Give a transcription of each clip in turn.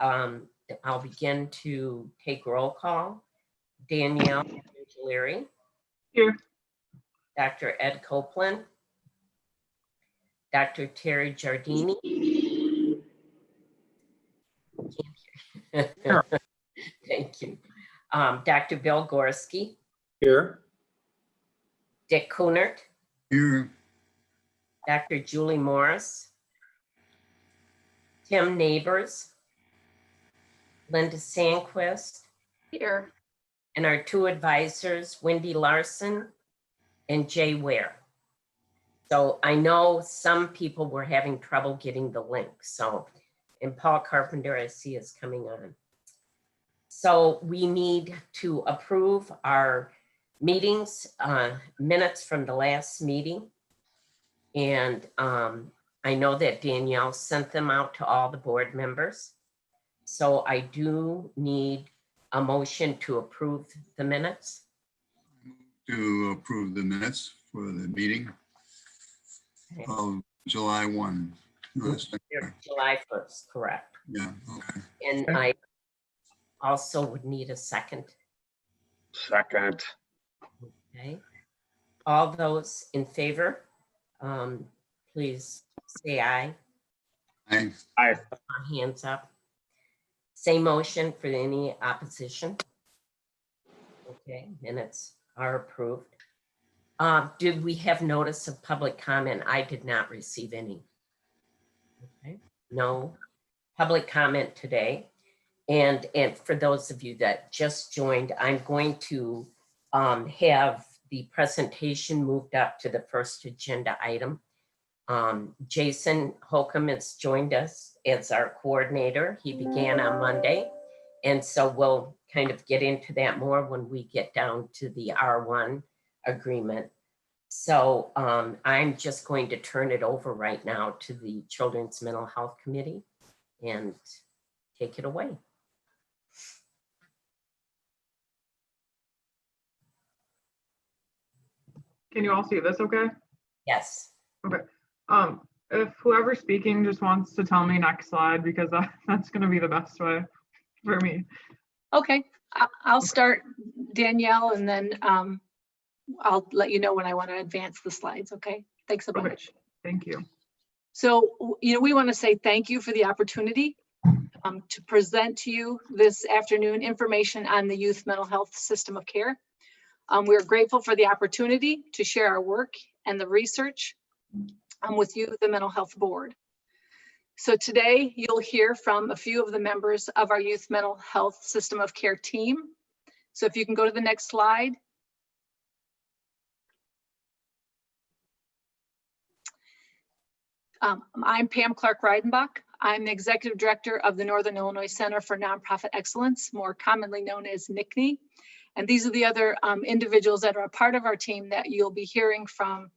I'll begin to take roll call. Danielle Angelari. Here. Dr. Ed Copeland. Dr. Terry Giardini. Sure. Thank you. Dr. Bill Gorski. Here. Dick Kunert. Here. Dr. Julie Morris. Tim Neighbors. Linda Sandquist. Here. And our two advisors, Wendy Larson and Jay Ware. So I know some people were having trouble getting the link. So, and Paul Carpenter, I see, is coming on. So we need to approve our meetings, minutes from the last meeting. And I know that Danielle sent them out to all the board members. So I do need a motion to approve the minutes. To approve the minutes for the meeting of July 1. July 1st, correct. Yeah, okay. And I also would need a second. Second. Okay. All those in favor, please say aye. Aye. Aye. Hands up. Same motion for any opposition. Okay, minutes are approved. Did we have notice of public comment? I did not receive any. Okay, no public comment today. And for those of you that just joined, I'm going to have the presentation moved up to the first agenda item. Jason Holcomb has joined us as our coordinator. He began on Monday. And so we'll kind of get into that more when we get down to the R1 agreement. So I'm just going to turn it over right now to the Children's Mental Health Committee and take it away. Can you all see this okay? Yes. Okay. If whoever's speaking just wants to tell me next slide, because that's going to be the best way for me. Okay, I'll start, Danielle, and then I'll let you know when I want to advance the slides. Okay, thanks a bunch. Okay. Thank you. So, we want to say thank you for the opportunity to present to you this afternoon information on the youth mental health system of care. We're grateful for the opportunity to share our work and the research with you, the Mental Health Board. So today you'll hear from a few of the members of our youth mental health system of care team. So if you can go to the next slide. I'm Pam Clark-Reidenbach. I'm the Executive Director of the Northern Illinois Center for Nonprofit Excellence, more commonly known as NICNE. And these are the other individuals that are a part of our team that you'll be hearing from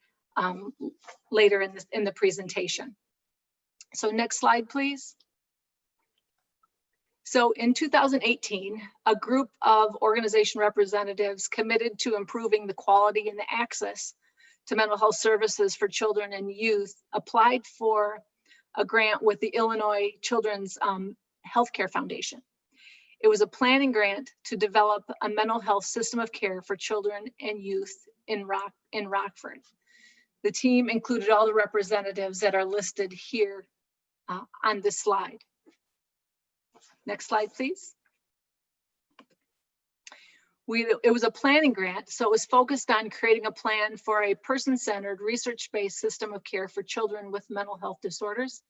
later in the presentation. So next slide, please. So in 2018, a group of organization representatives committed to improving the quality and the access to mental health services for children and youth applied for a grant with the Illinois Children's Healthcare Foundation. It was a planning grant to develop a mental health system of care for children and youth in Rockford. The team included all the representatives that are listed here on this slide. Next slide, please. It was a planning grant, so it was focused on creating a plan for a person-centered, research-based system of care for children with mental health disorders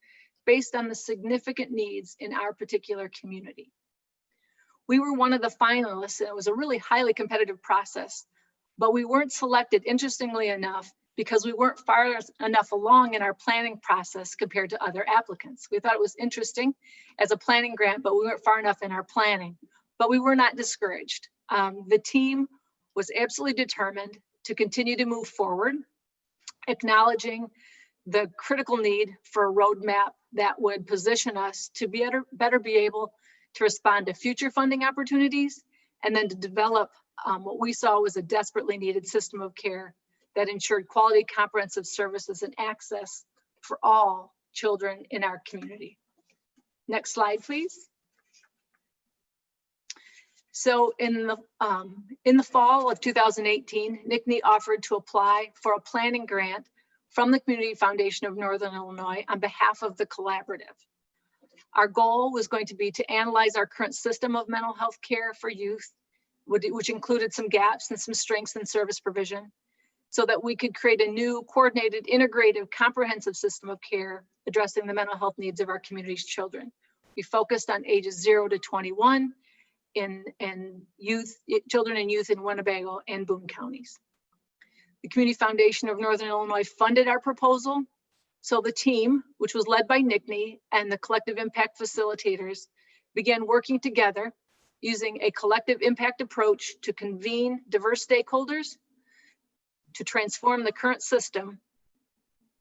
based on the significant needs in our particular community. We were one of the finalists, and it was a really highly competitive process, but we weren't selected, interestingly enough, because we weren't far enough along in our planning process compared to other applicants. We thought it was interesting as a planning grant, but we weren't far enough in our planning. But we were not discouraged. The team was absolutely determined to continue to move forward, acknowledging the critical need for a roadmap that would position us to better be able to respond to future funding opportunities, and then to develop what we saw was a desperately needed system of care that ensured quality, comprehensive services and access for all children in our community. Next slide, please. So in the fall of 2018, NICNE offered to apply for a planning grant from the Community Foundation of Northern Illinois on behalf of the collaborative. Our goal was going to be to analyze our current system of mental health care for youth, which included some gaps and some strengths in service provision, so that we could create a new coordinated, integrative, comprehensive system of care addressing the mental health needs of our community's children. We focused on ages 0 to 21 in children and youth in Winnebago and Boone counties. The Community Foundation of Northern Illinois funded our proposal. So the team, which was led by NICNE and the collective impact facilitators, began working together using a collective impact approach to convene diverse stakeholders to transform the current system,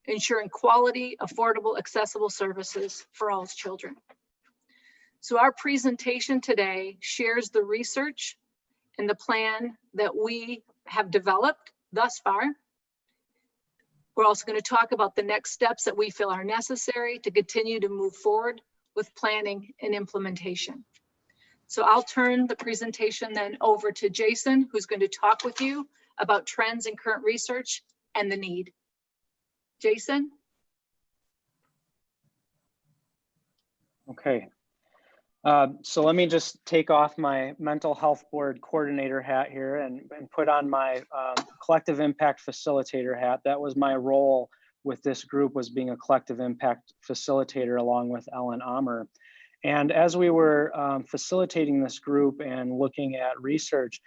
ensuring quality, affordable, accessible services for all children. So our presentation today shares the research and the plan that we have developed thus far. We're also going to talk about the next steps that we feel are necessary to continue to move forward with planning and implementation. So I'll turn the presentation then over to Jason, who's going to talk with you about trends in current research and the need. Jason? Okay. So let me just take off my mental health board coordinator hat here and put on my collective impact facilitator hat. That was my role with this group, was being a collective impact facilitator along with Ellen Amer. And as we were facilitating this group and looking at research,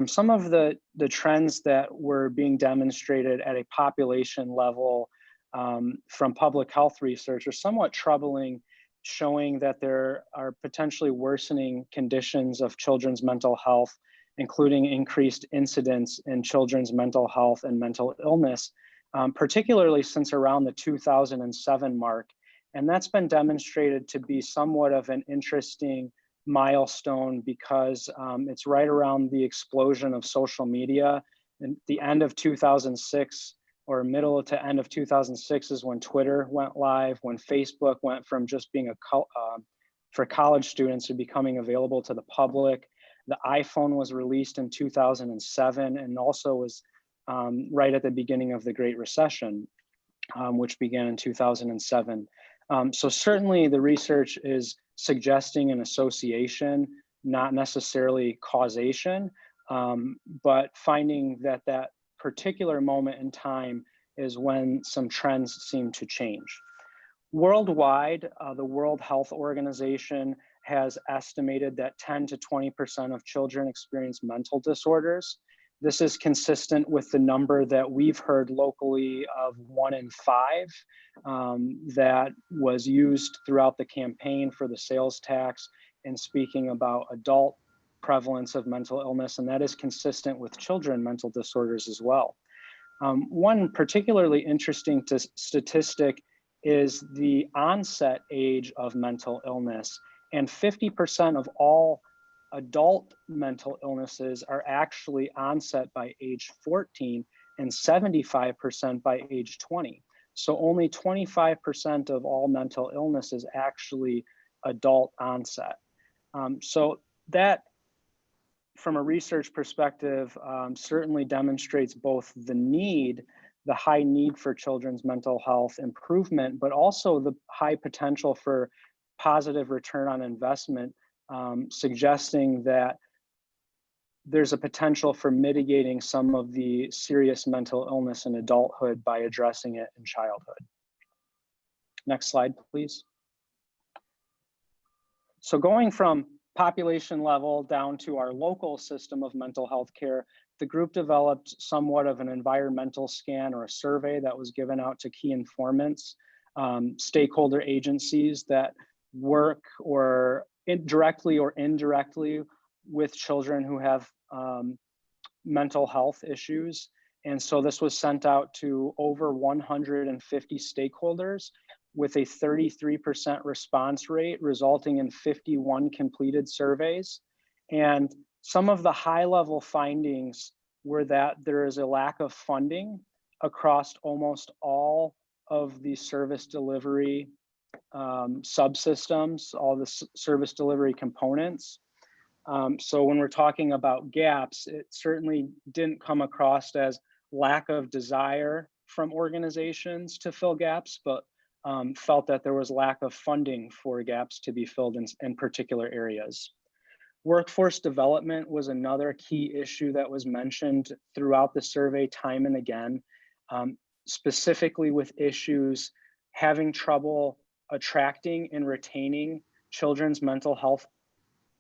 some of the trends that were being demonstrated at a population level from public health research are somewhat troubling, showing that there are potentially worsening conditions of children's mental health, including increased incidence in children's mental health and mental illness, particularly since around the 2007 mark. And that's been demonstrated to be somewhat of an interesting milestone because it's right around the explosion of social media. And the end of 2006, or middle to end of 2006 is when Twitter went live, when Facebook went from just being for college students to becoming available to the public. The iPhone was released in 2007 and also was right at the beginning of the Great Recession, which began in 2007. So certainly the research is suggesting an association, not necessarily causation, but finding that that particular moment in time is when some trends seem to change. Worldwide, the World Health Organization has estimated that 10 to 20% of children experience mental disorders. This is consistent with the number that we've heard locally of 1 in 5 that was used throughout the campaign for the sales tax and speaking about adult prevalence of mental illness, and that is consistent with children mental disorders as well. One particularly interesting statistic is the onset age of mental illness, and 50% of all adult mental illnesses are actually onset by age 14 and 75% by age 20. So only 25% of all mental illness is actually adult onset. So that, from a research perspective, certainly demonstrates both the high need for children's mental health improvement, but also the high potential for positive return on investment, suggesting that there's a potential for mitigating some of the serious mental illness in adulthood by addressing it in childhood. Next slide, please. So going from population level down to our local system of mental health care, the group developed somewhat of an environmental scan or a survey that was given out to key informants, stakeholder agencies that work or directly or indirectly with children who have mental health issues. And so this was sent out to over 150 stakeholders with a 33% response rate, resulting in 51 completed surveys. And some of the high-level findings were that there is a lack of funding across almost all of the service delivery subsystems, all the service delivery components. So when we're talking about gaps, it certainly didn't come across as lack of desire from organizations to fill gaps, but felt that there was lack of funding for gaps to be filled in particular areas. Workforce development was another key issue that was mentioned throughout the survey time and again, specifically with issues having trouble attracting and retaining children's mental health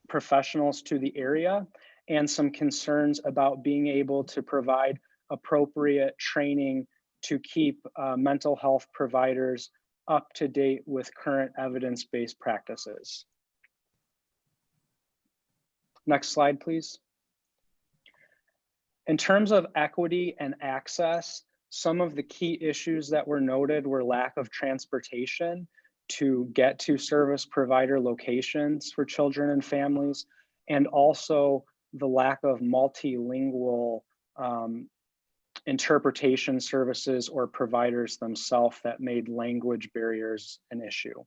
professionals to the area, and some concerns about being able to provide appropriate training to keep mental health providers up to date with current evidence-based practices. Next slide, please. In terms of equity and access, some of the key issues that were noted were lack of transportation to get to service provider locations for children and families, and also the lack of multilingual interpretation services or providers themselves that made language barriers an issue.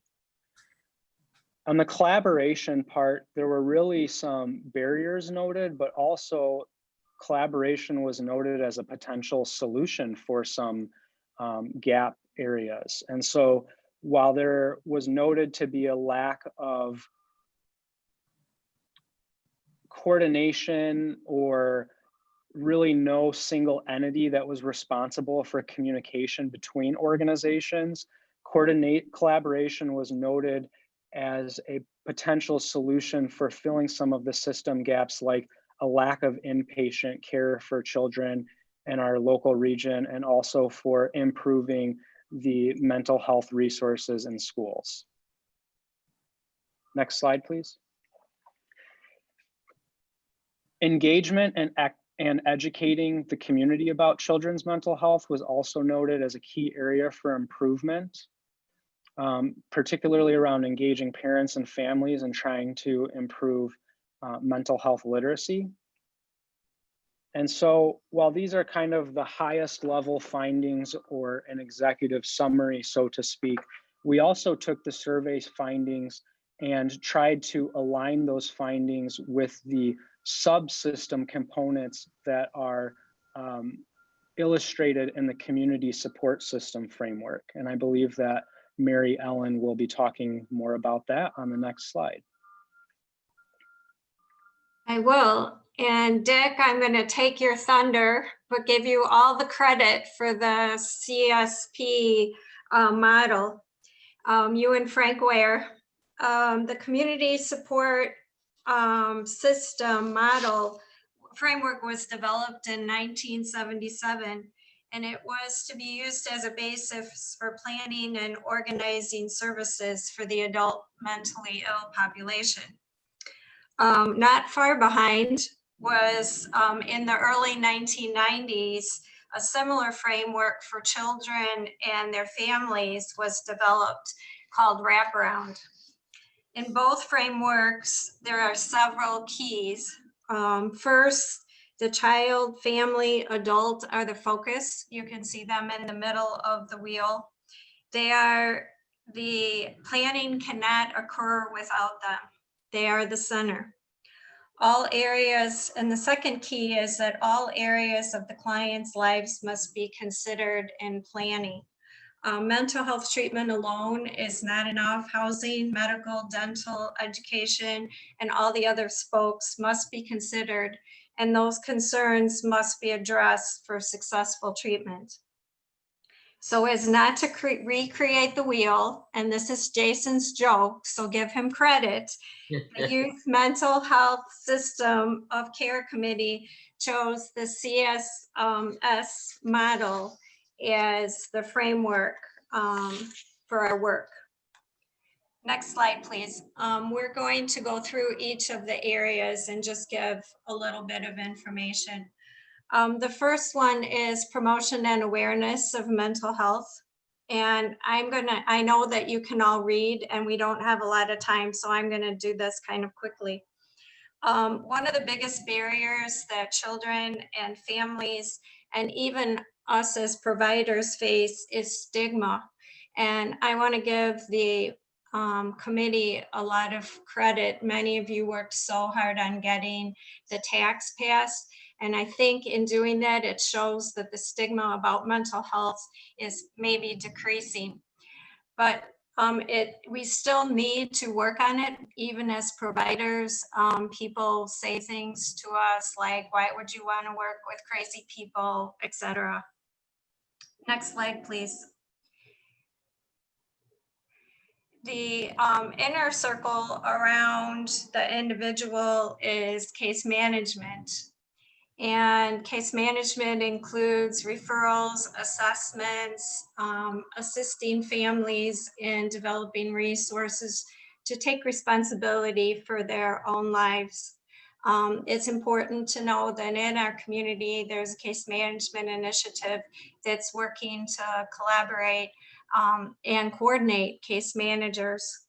On the collaboration part, there were really some barriers noted, but also collaboration was noted as a potential solution for some gap areas. And so while there was noted to be a lack of coordination or really no single entity that was responsible for communication between organizations, collaboration was noted as a potential solution for filling some of the system gaps, like a lack of inpatient care for children in our local region, and also for improving the mental health resources in schools. Next slide, please. Engagement and educating the community about children's mental health was also noted as a key area for improvement, particularly around engaging parents and families and trying to improve mental health literacy. And so while these are kind of the highest level findings or an executive summary, so to speak, we also took the survey's findings and tried to align those findings with the subsystem components that are illustrated in the community support system framework. And I believe that Mary Ellen will be talking more about that on the next slide. I will. And Dick, I'm going to take your thunder, but give you all the credit for the CSP model. You and Frank Ware, the community support system model framework was developed in 1977, and it was to be used as a basis for planning and organizing services for the adult mentally ill population. Not far behind was in the early 1990s, a similar framework for children and their families was developed called Wraparound. In both frameworks, there are several keys. First, the child, family, adult are the focus. You can see them in the middle of the wheel. The planning cannot occur without them. They are the center. All areas, and the second key is that all areas of the client's lives must be considered in planning. Mental health treatment alone is not enough. Housing, medical, dental, education, and all the other spokes must be considered, and those concerns must be addressed for successful treatment. So as not to recreate the wheel, and this is Jason's joke, so give him credit, the Youth Mental Health System of Care Committee chose the CSS model as the framework for our work. Next slide, please. We're going to go through each of the areas and just give a little bit of information. The first one is promotion and awareness of mental health. And I know that you can all read and we don't have a lot of time, so I'm gonna do this kind of quickly. One of the biggest barriers that children and families and even us as providers face is stigma. And I wanna give the committee a lot of credit. Many of you worked so hard on getting the tax passed. And I think in doing that, it shows that the stigma about mental health is maybe decreasing. But we still need to work on it, even as providers. People say things to us like, why would you want to work with crazy people, etc. Next slide, please. The inner circle around the individual is case management. And case management includes referrals, assessments, assisting families in developing resources to take responsibility for their own lives. It's important to know that in our community, there's a case management initiative that's working to collaborate and coordinate case managers.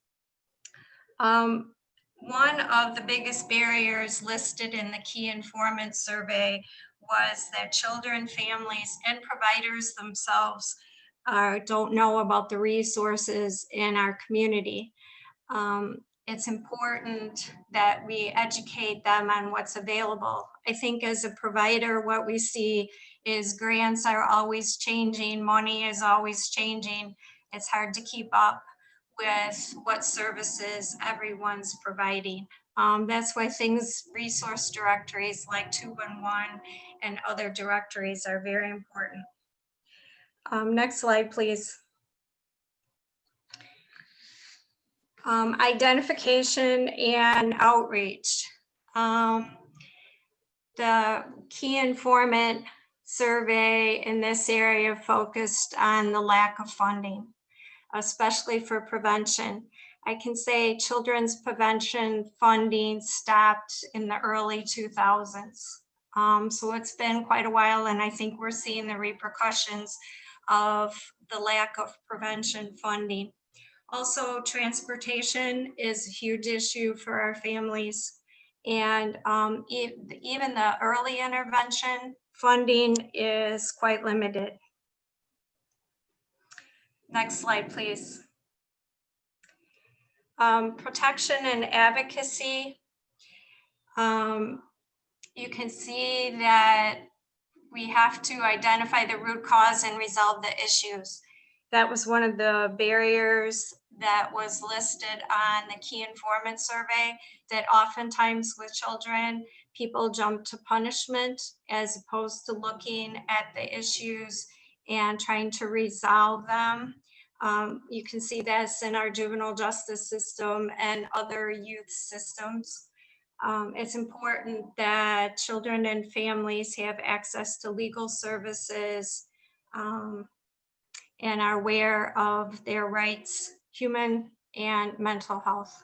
One of the biggest barriers listed in the Key Informants Survey was that children, families, and providers themselves don't know about the resources in our community. It's important that we educate them on what's available. I think as a provider, what we see is grants are always changing, money is always changing. It's hard to keep up with what services everyone's providing. That's why resource directories like 211 and other directories are very important. Next slide, please. Identification and outreach. The Key Informant Survey in this area focused on the lack of funding, especially for prevention. I can say children's prevention funding stopped in the early 2000s. So it's been quite a while, and I think we're seeing the repercussions of the lack of prevention funding. Also, transportation is a huge issue for our families. And even the early intervention funding is quite limited. Next slide, please. Protection and advocacy. You can see that we have to identify the root cause and resolve the issues. That was one of the barriers that was listed on the Key Informant Survey, that oftentimes with children, people jump to punishment as opposed to looking at the issues and trying to resolve them. You can see this in our juvenile justice system and other youth systems. It's important that children and families have access to legal services and are aware of their rights, human and mental health.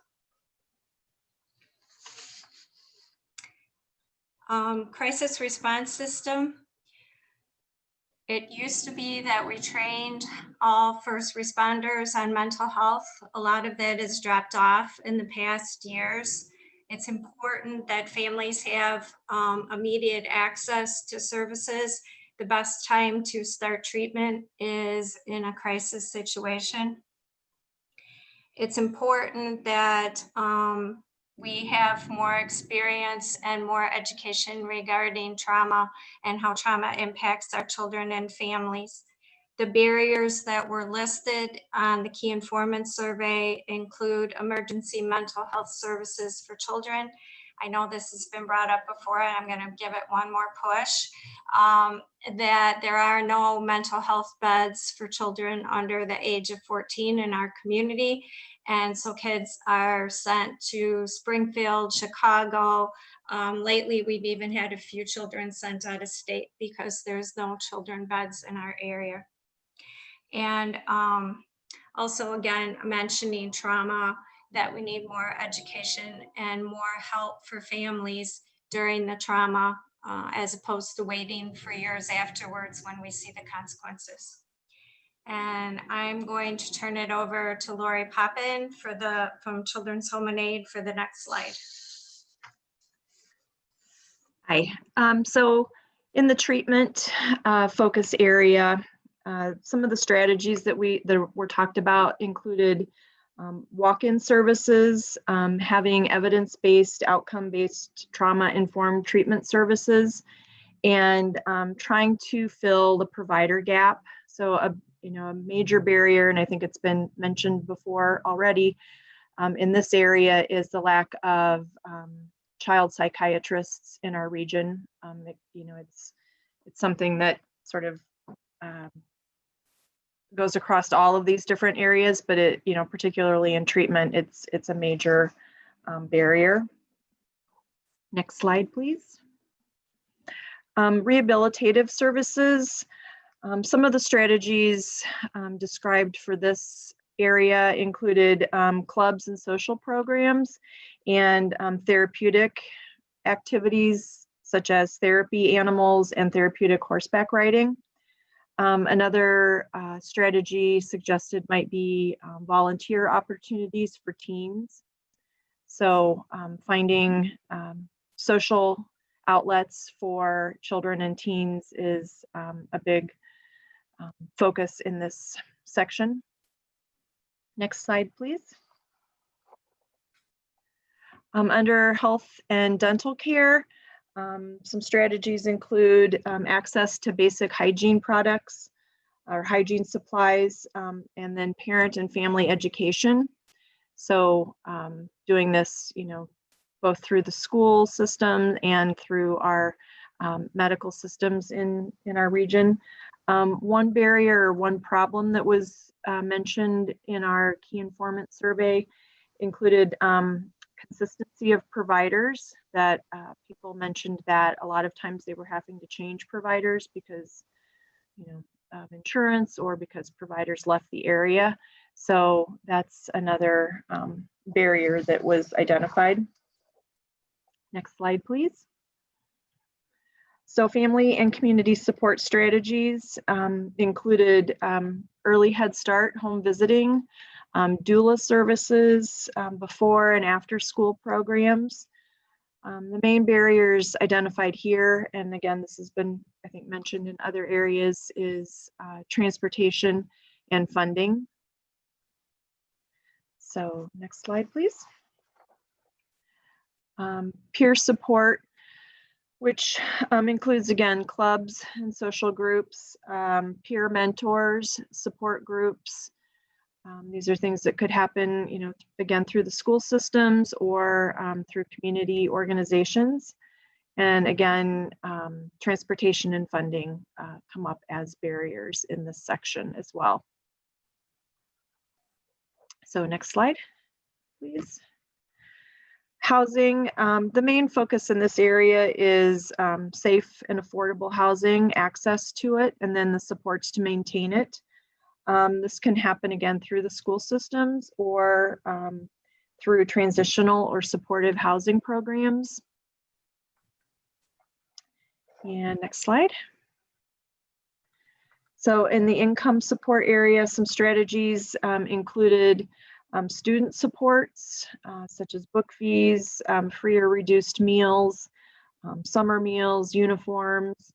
Crisis response system. It used to be that we trained all first responders on mental health. A lot of that has dropped off in the past years. It's important that families have immediate access to services. The best time to start treatment is in a crisis situation. It's important that we have more experience and more education regarding trauma and how trauma impacts our children and families. The barriers that were listed on the Key Informant Survey include emergency mental health services for children. I know this has been brought up before, and I'm going to give it one more push, that there are no mental health beds for children under the age of 14 in our community. And so kids are sent to Springfield, Chicago. Lately, we've even had a few children sent out of state because there's no children beds in our area. And also, again, mentioning trauma, that we need more education and more help for families during the trauma, as opposed to waiting for years afterwards when we see the consequences. And I'm going to turn it over to Lori Poppin from Children's Home and Aid for the next slide. Hi. So in the treatment focus area, some of the strategies that were talked about included walk-in services, having evidence-based, outcome-based, trauma-informed treatment services, and trying to fill the provider gap. So a major barrier, and I think it's been mentioned before already, in this area is the lack of child psychiatrists in our region. It's something that sort of goes across all of these different areas, but it, particularly in treatment, it's a major barrier. Next slide, please. Rehabilitative services. Some of the strategies described for this area included clubs and social programs and therapeutic activities such as therapy animals and therapeutic horseback riding. Another strategy suggested might be volunteer opportunities for teens. So finding social outlets for children and teens is a big focus in this section. Next slide, please. Under health and dental care, some strategies include access to basic hygiene products or hygiene supplies, and then parent and family education. So doing this, both through the school system and through our medical systems in our region. One barrier or one problem that was mentioned in our key informant survey included consistency of providers, that people mentioned that a lot of times they were having to change providers because of insurance or because providers left the area. So that's another barrier that was identified. Next slide, please. So family and community support strategies included early Head Start, home visiting, doula services, before and after school programs. The main barriers identified here, and again, this has been, I think, mentioned in other areas, is transportation and funding. So next slide, please. Peer support, which includes, again, clubs and social groups, peer mentors, support groups. These are things that could happen, again, through the school systems or through community organizations. And again, transportation and funding come up as barriers in this section as well. So next slide, please. Housing, the main focus in this area is safe and affordable housing, access to it, and then the supports to maintain it. This can happen again through the school systems or through transitional or supportive housing programs. And next slide. So in the income support area, some strategies included student supports, such as book fees, free or reduced meals, summer meals, uniforms,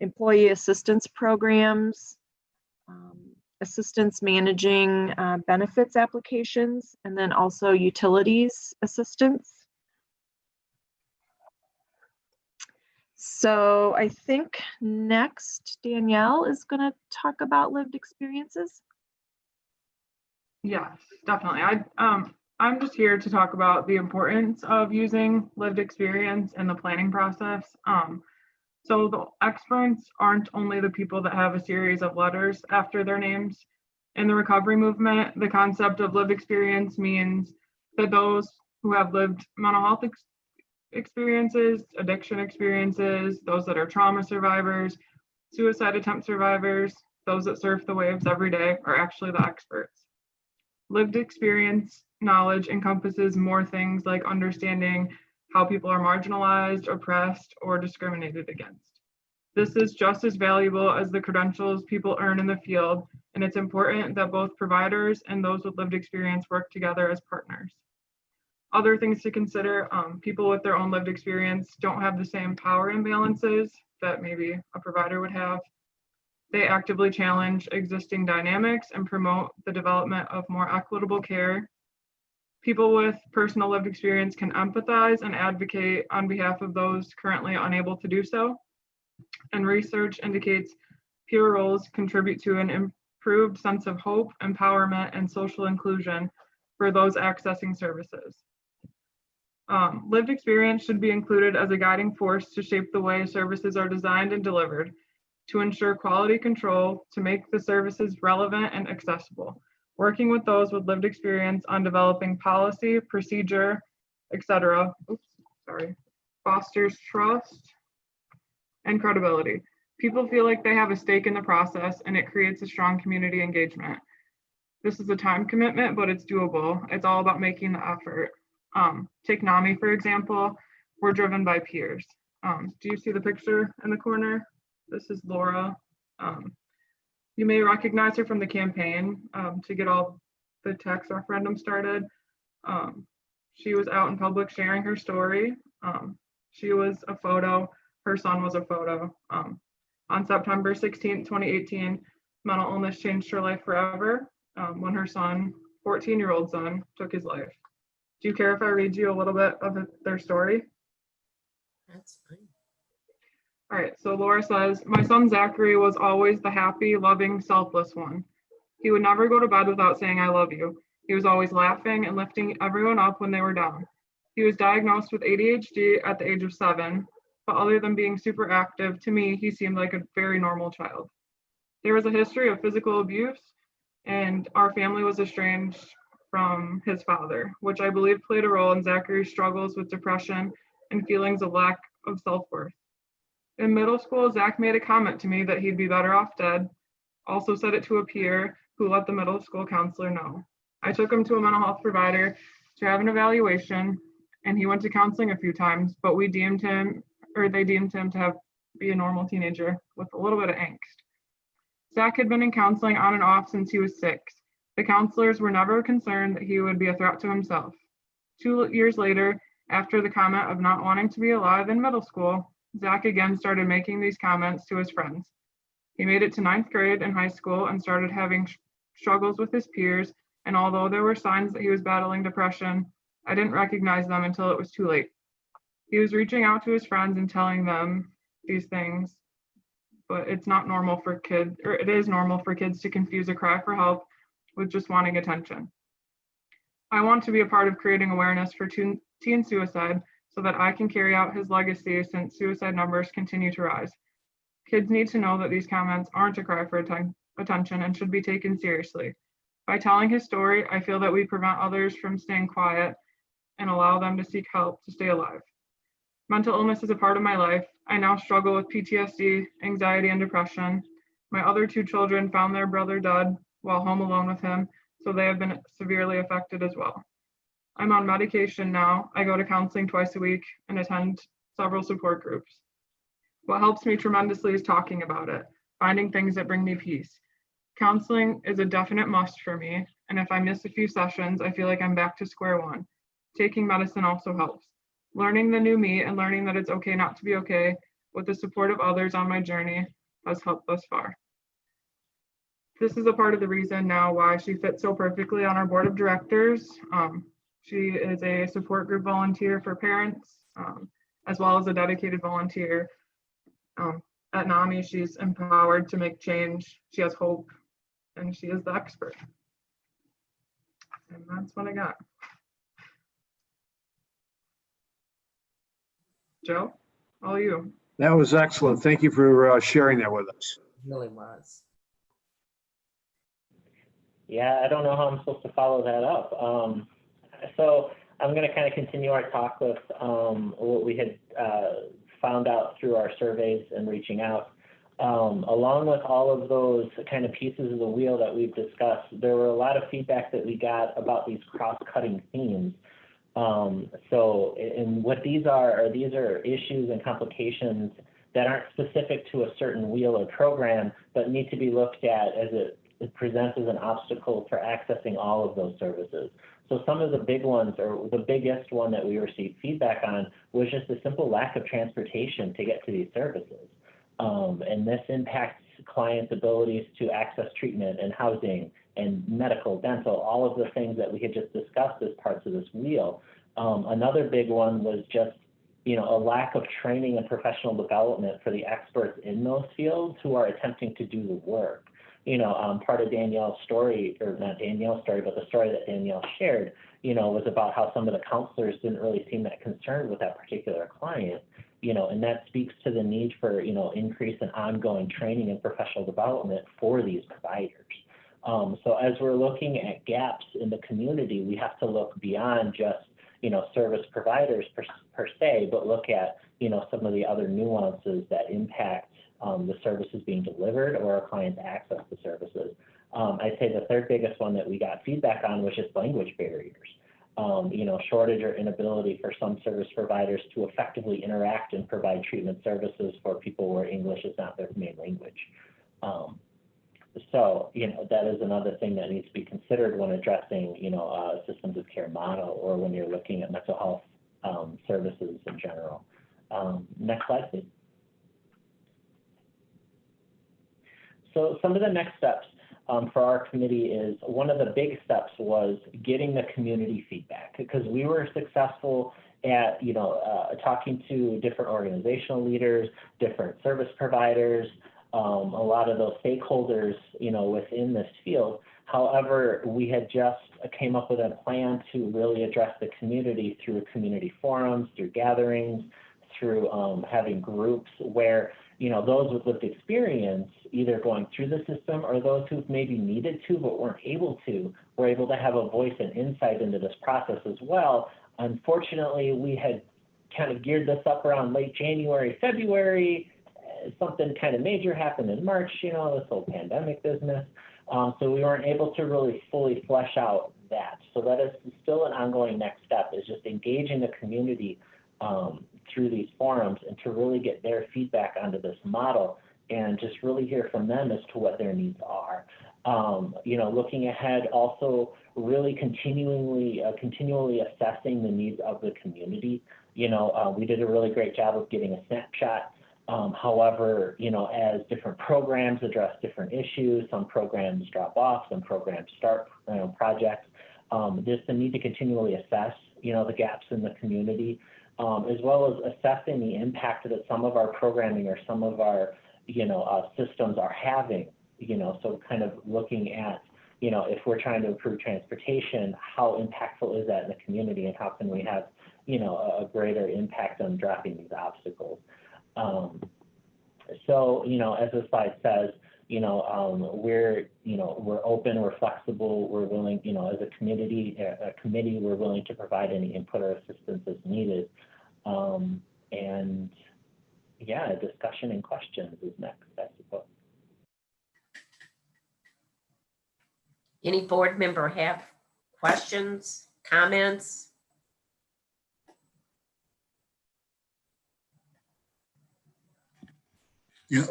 employee assistance programs, assistance managing benefits applications, and then also utilities assistance. So I think next Danielle is going to talk about lived experiences. Yes, definitely. I'm just here to talk about the importance of using lived experience in the planning process. So the experts aren't only the people that have a series of letters after their names. In the recovery movement, the concept of lived experience means that those who have lived mental health experiences, addiction experiences, those that are trauma survivors, suicide attempt survivors, those that surf the waves every day are actually the experts. Lived experience knowledge encompasses more things like understanding how people are marginalized, oppressed, or discriminated against. This is just as valuable as the credentials people earn in the field, and it's important that both providers and those with lived experience work together as partners. Other things to consider, people with their own lived experience don't have the same power imbalances that maybe a provider would have. They actively challenge existing dynamics and promote the development of more equitable care. People with personal lived experience can empathize and advocate on behalf of those currently unable to do so. And research indicates peer roles contribute to an improved sense of hope, empowerment, and social inclusion for those accessing services. Lived experience should be included as a guiding force to shape the way services are designed and delivered, to ensure quality control, to make the services relevant and accessible. Working with those with lived experience on developing policy, procedure, etc., fosters trust and credibility. People feel like they have a stake in the process, and it creates a strong community engagement. This is a time commitment, but it's doable. It's all about making the effort. Take NAMI, for example. We're driven by peers. Do you see the picture in the corner? This is Laura. You may recognize her from the campaign to get all the tax referendum started. She was out in public sharing her story. She was a photo. Her son was a photo. On September 16, 2018, mental illness changed her life forever when her son, 14-year-old son, took his life. Do you care if I read you a little bit of their story? That's fine. All right, so Laura says, my son Zachary was always the happy, loving, selfless one. He would never go to bed without saying, I love you. He was always laughing and lifting everyone up when they were down. He was diagnosed with ADHD at the age of 7, but other than being super active, to me, he seemed like a very normal child. There was a history of physical abuse, and our family was estranged from his father, which I believe played a role in Zachary's struggles with depression and feelings of lack of self-worth. In middle school, Zach made a comment to me that he'd be better off dead, also said it to a peer who let the middle school counselor know. I took him to a mental health provider to have an evaluation, and he went to counseling a few times, but they deemed him to be a normal teenager with a little bit of angst. Zach had been in counseling on and off since he was 6. The counselors were never concerned that he would be a threat to himself. 2 years later, after the comment of not wanting to be alive in middle school, Zach again started making these comments to his friends. He made it to 9th grade in high school and started having struggles with his peers, and although there were signs that he was battling depression, I didn't recognize them until it was too late. He was reaching out to his friends and telling them these things, but it's not normal for kids, or it is normal for kids to confuse a cry for help with just wanting attention. I want to be a part of creating awareness for teen suicide so that I can carry out his legacy since suicide numbers continue to rise. Kids need to know that these comments aren't a cry for attention and should be taken seriously. By telling his story, I feel that we prevent others from staying quiet and allow them to seek help to stay alive. Mental illness is a part of my life. I now struggle with PTSD, anxiety, and depression. My other 2 children found their brother dead while home alone with him, so they have been severely affected as well. I'm on medication now. I go to counseling twice a week and attend several support groups. What helps me tremendously is talking about it, finding things that bring me peace. Counseling is a definite must for me, and if I miss a few sessions, I feel like I'm back to square one. Taking medicine also helps. Learning the new me and learning that it's okay not to be okay with the support of others on my journey has helped thus far. This is a part of the reason now why she fits so perfectly on our board of directors. She is a support group volunteer for parents, as well as a dedicated volunteer. At NAMI, she's empowered to make change. She has hope, and she is the expert. And that's what I got. Joe, all you. That was excellent. Thank you for sharing that with us. It really was. Yeah, I don't know how I'm supposed to follow that up. So I'm going to kind of continue our talk with what we had found out through our surveys and reaching out. Along with all of those kind of pieces of the wheel that we've discussed, there were a lot of feedback that we got about these cross-cutting themes. And what these are issues and complications that aren't specific to a certain wheel or program, but need to be looked at as it presents as an obstacle for accessing all of those services. So some of the big ones, or the biggest one that we received feedback on, was just the simple lack of transportation to get to these services. And this impacts clients' abilities to access treatment and housing and medical, dental, all of the things that we had just discussed as parts of this wheel. Another big one was just, you know, a lack of training and professional development for the experts in those fields who are attempting to do the work. You know, part of Danielle's story, or not Danielle's story, but the story that Danielle shared, you know, was about how some of the counselors didn't really seem that concerned with that particular client, you know, and that speaks to the need for, you know, increase in ongoing training and professional development for these providers. So as we're looking at gaps in the community, we have to look beyond just, you know, service providers per se, but look at, you know, some of the other nuances that impact the services being delivered or our clients' access to services. I'd say the third biggest one that we got feedback on was just language barriers. You know, shortage or inability for some service providers to effectively interact and provide treatment services for people where English is not their main language. So, you know, that is another thing that needs to be considered when addressing, you know, systems of care model, or when you're looking at mental health services in general. Next slide, please. So some of the next steps for our committee is, one of the big steps was getting the community feedback, because we were successful at, you know, talking to different organizational leaders, different service providers, a lot of those stakeholders, you know, within this field. However, we had just came up with a plan to really address the community through community forums, through gatherings, through having groups where, you know, those with lived experience, either going through the system or those who've maybe needed to but weren't able to, were able to have a voice and insight into this process as well. Unfortunately, we had kind of geared this up around late January, February. Something kind of major happened in March, you know, this whole pandemic business. So we weren't able to really fully flesh out that. So that is still an ongoing next step, is just engaging the community through these forums, and to really get their feedback onto this model, and just really hear from them as to what their needs are. You know, looking ahead, also really continually assessing the needs of the community. You know, we did a really great job of getting a snapshot. However, you know, as different programs address different issues, some programs drop off, some programs start, you know, projects. There's the need to continually assess, you know, the gaps in the community, as well as assessing the impact that some of our programming or some of our, you know, systems are having, you know, so kind of looking at, you know, if we're trying to improve transportation, how impactful is that in the community, and how can we have, you know, a greater impact on dropping these obstacles. So, you know, as the slide says, you know, we're open, we're flexible, we're willing, you know, as a committee, we're willing to provide any input or assistance as needed. And yeah, discussion and questions is next, I suppose. Any board member have questions, comments? Yeah.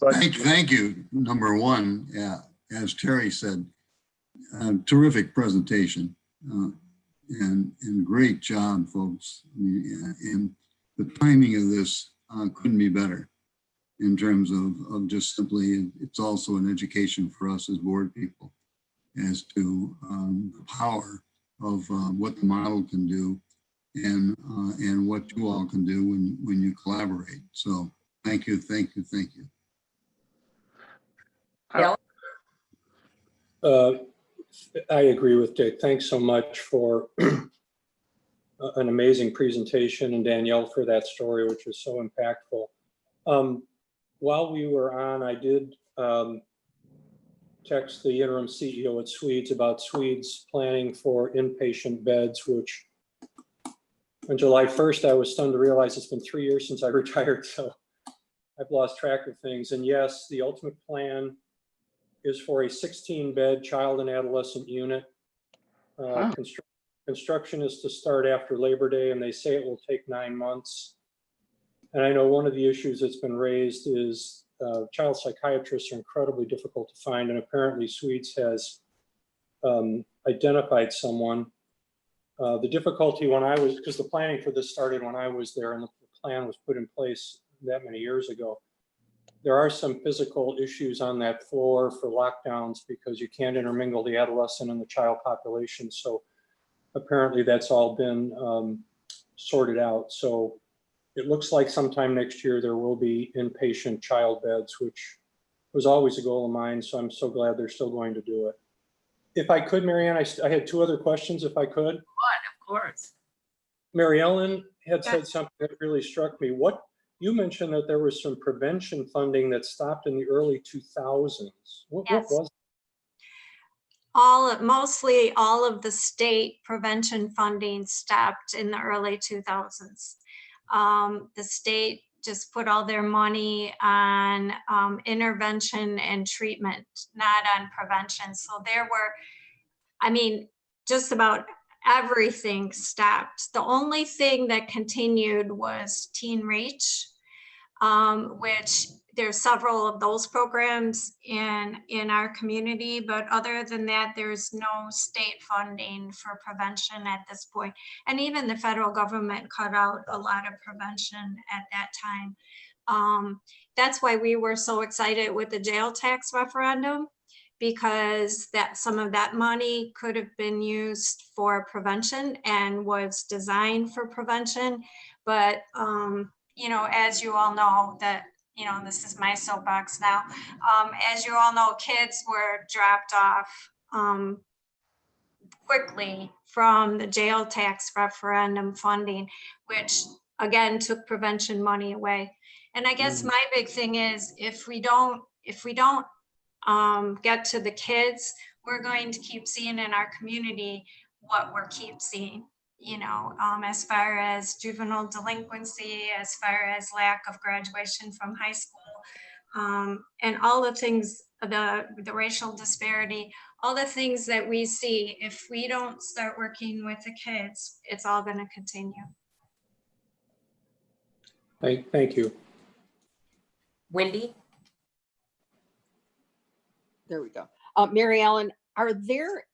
Thank you. Number one, yeah, as Terry said, terrific presentation, and great job, folks. And the timing of this couldn't be better in terms of just simply, it's also an education for us as board people as to the power of what the model can do, and what you all can do when you collaborate. So thank you, thank you, thank you. I agree with Dick. Thanks so much for an amazing presentation, and Danielle for that story, which was so impactful. While we were on, I did text the interim CEO at Swedes about Swedes planning for inpatient beds, which on July 1st, I was stunned to realize it's been 3 years since I retired, so I've lost track of things. And yes, the ultimate plan is for a 16-bed child and adolescent unit. Construction is to start after Labor Day, and they say it will take 9 months. And I know one of the issues that's been raised is child psychiatrists are incredibly difficult to find, and apparently Swedes has identified someone. The difficulty when I was, because the planning for this started when I was there, and the plan was put in place that many years ago. there are some physical issues on that floor for lockdowns because you can't intermingle the adolescent and the child population. So apparently that's all been sorted out. So it looks like sometime next year there will be inpatient child beds, which was always a goal of mine. So I'm so glad they're still going to do it. If I could, Marianne, I had two other questions, if I could. Of course. Mary Ellen had said Yes. something that really struck me. What you mentioned that there was some prevention funding that stopped in the early 2000s. What Yes. was Mostly all of the state prevention funding stopped in the early 2000s. The state just put all their money on intervention and treatment, not on prevention. So there were, I mean, just about everything stopped. The only thing that continued was Teen Reach, which there's several of those programs in our community, but other than that, there's no state funding for prevention at this point. And even the federal government cut out a lot of prevention at that time. That's why we were so excited with the jail tax referendum, because that some of that money could have been used for prevention and was designed for prevention. But you know, as you all know, that, you know, this is my soapbox now. As you all know, kids were dropped off quickly from the jail tax referendum funding, which again took prevention money away. And I guess my big thing is, if we don't get to the kids, we're going to keep seeing in our community what we're keep seeing. You know, as far as juvenile delinquency, as far as lack of graduation from high school, and all the things, the racial disparity, all the things that we see, if we don't start working with the kids, it's all going to continue. Thank you. Wendy? There we go. Mary Ellen, are there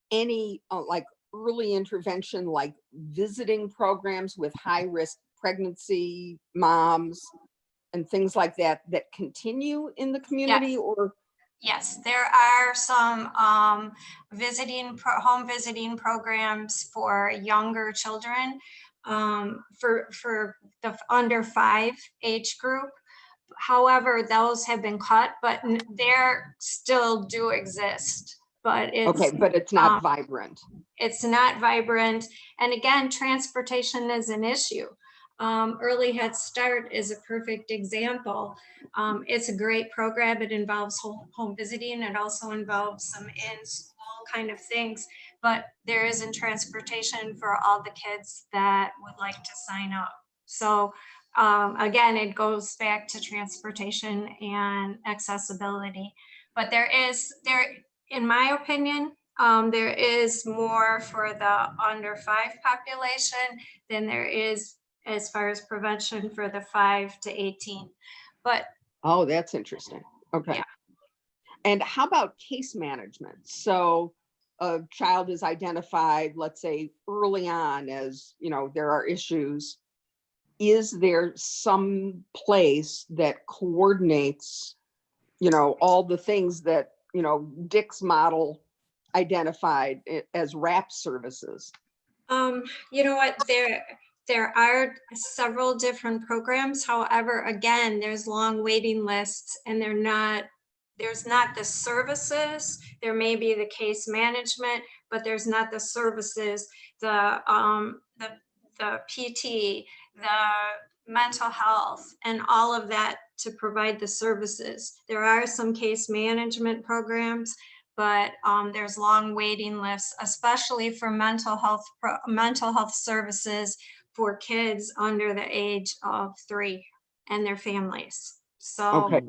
any like early intervention, like visiting programs with high risk pregnancy moms and things like that that continue in the community? Yes. Or Yes, there are some home visiting programs for younger children, for the under 5 age group. However, those have been cut, but they're still do exist. But it's okay, but it's not vibrant. It's not vibrant. And again, transportation is an issue. Early Head Start is a perfect example. It's a great program. It involves home visiting. It also involves some in-school kind of things, but there isn't transportation for all the kids that would like to sign up. So again, it goes back to transportation and accessibility. But in my opinion, there is more for the under 5 population than there is as far as prevention for the 5 to 18. But oh, that's interesting. Okay. Yeah. And how about case management? So a child is identified, let's say early on, as, you know, there are issues. Is there some place that coordinates, you know, all the things that, you know, Dick's model identified as RAP services? You know what, there are several different programs. However, again, there's long waiting lists, and there's not the services. There may be the case management, but there's not the services, the PT, the mental health, and all of that to provide the services. There are some case management programs, but there's long waiting lists, especially for mental health services for kids under the age of 3 and their families. So Okay.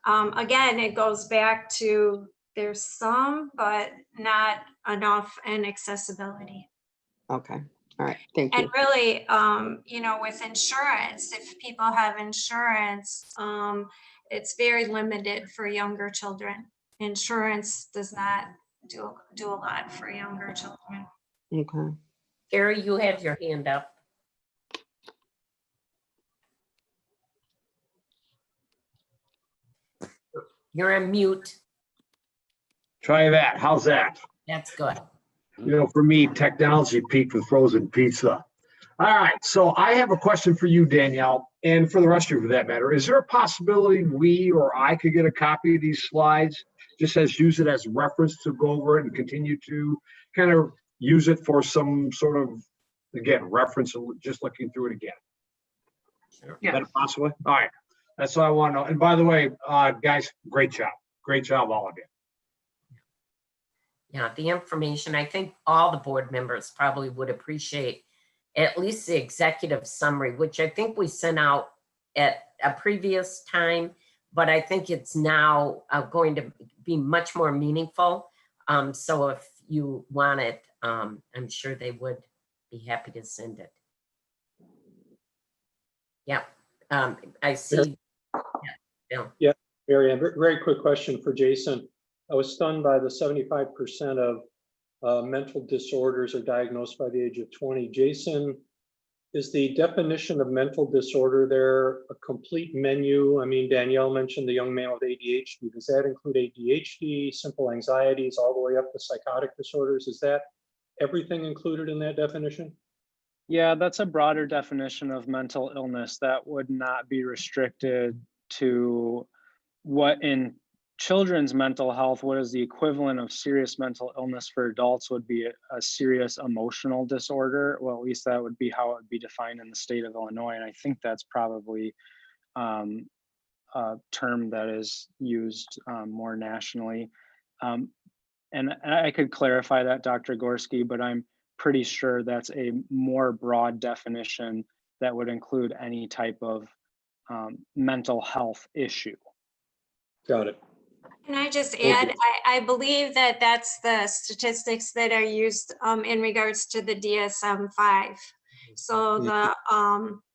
again, it goes back to there's some, but not enough in accessibility. Okay. All right. Thank you. And really, you know, with insurance, if people have insurance, it's very limited for younger children. Insurance does not do a lot for younger children. Okay. Gary, you have your hand up. You're on mute. Try that. How's that? That's good. You know, for me, technology peaked with frozen pizza. All right, so I have a question for you, Danielle, and for the rest of you for that matter. Is there a possibility we or I could get a copy of these slides, just as use it as reference to go over it and continue to kind of use it for some sort of, again, reference, just looking through it again? Sure. Is that possible? All right, that's all I want to know. And by the way, guys, great job. Great job, all of you. Yeah, the information, I think all the board members probably would appreciate at least the executive summary, which I think we sent out at a previous time, but I think it's now going to be much more meaningful. So if you want it, I'm sure they would be happy to send it. Yeah, I see. Yeah, Mary Ann, very quick question for Jason. I was stunned by the 75% of mental disorders are diagnosed by the age of 20. Jason, is the definition of mental disorder there a complete menu? I mean, Danielle mentioned the young man with ADHD. Does that include ADHD, simple anxieties, all the way up to psychotic disorders? Is that everything included in that definition? Yeah, that's a broader definition of mental illness that would not be restricted to what in children's mental health, what is the equivalent of serious mental illness for adults would be a serious emotional disorder. Well, at least that would be how it would be defined in the state of Illinois. And I think that's probably a term that is used more nationally. And I could clarify that, Dr. Gorski, but I'm pretty sure that's a more broad definition that would include any type of mental health issue. Got it. Can I just add, I believe that that's the statistics that are used in regards to the DSM-5. So the,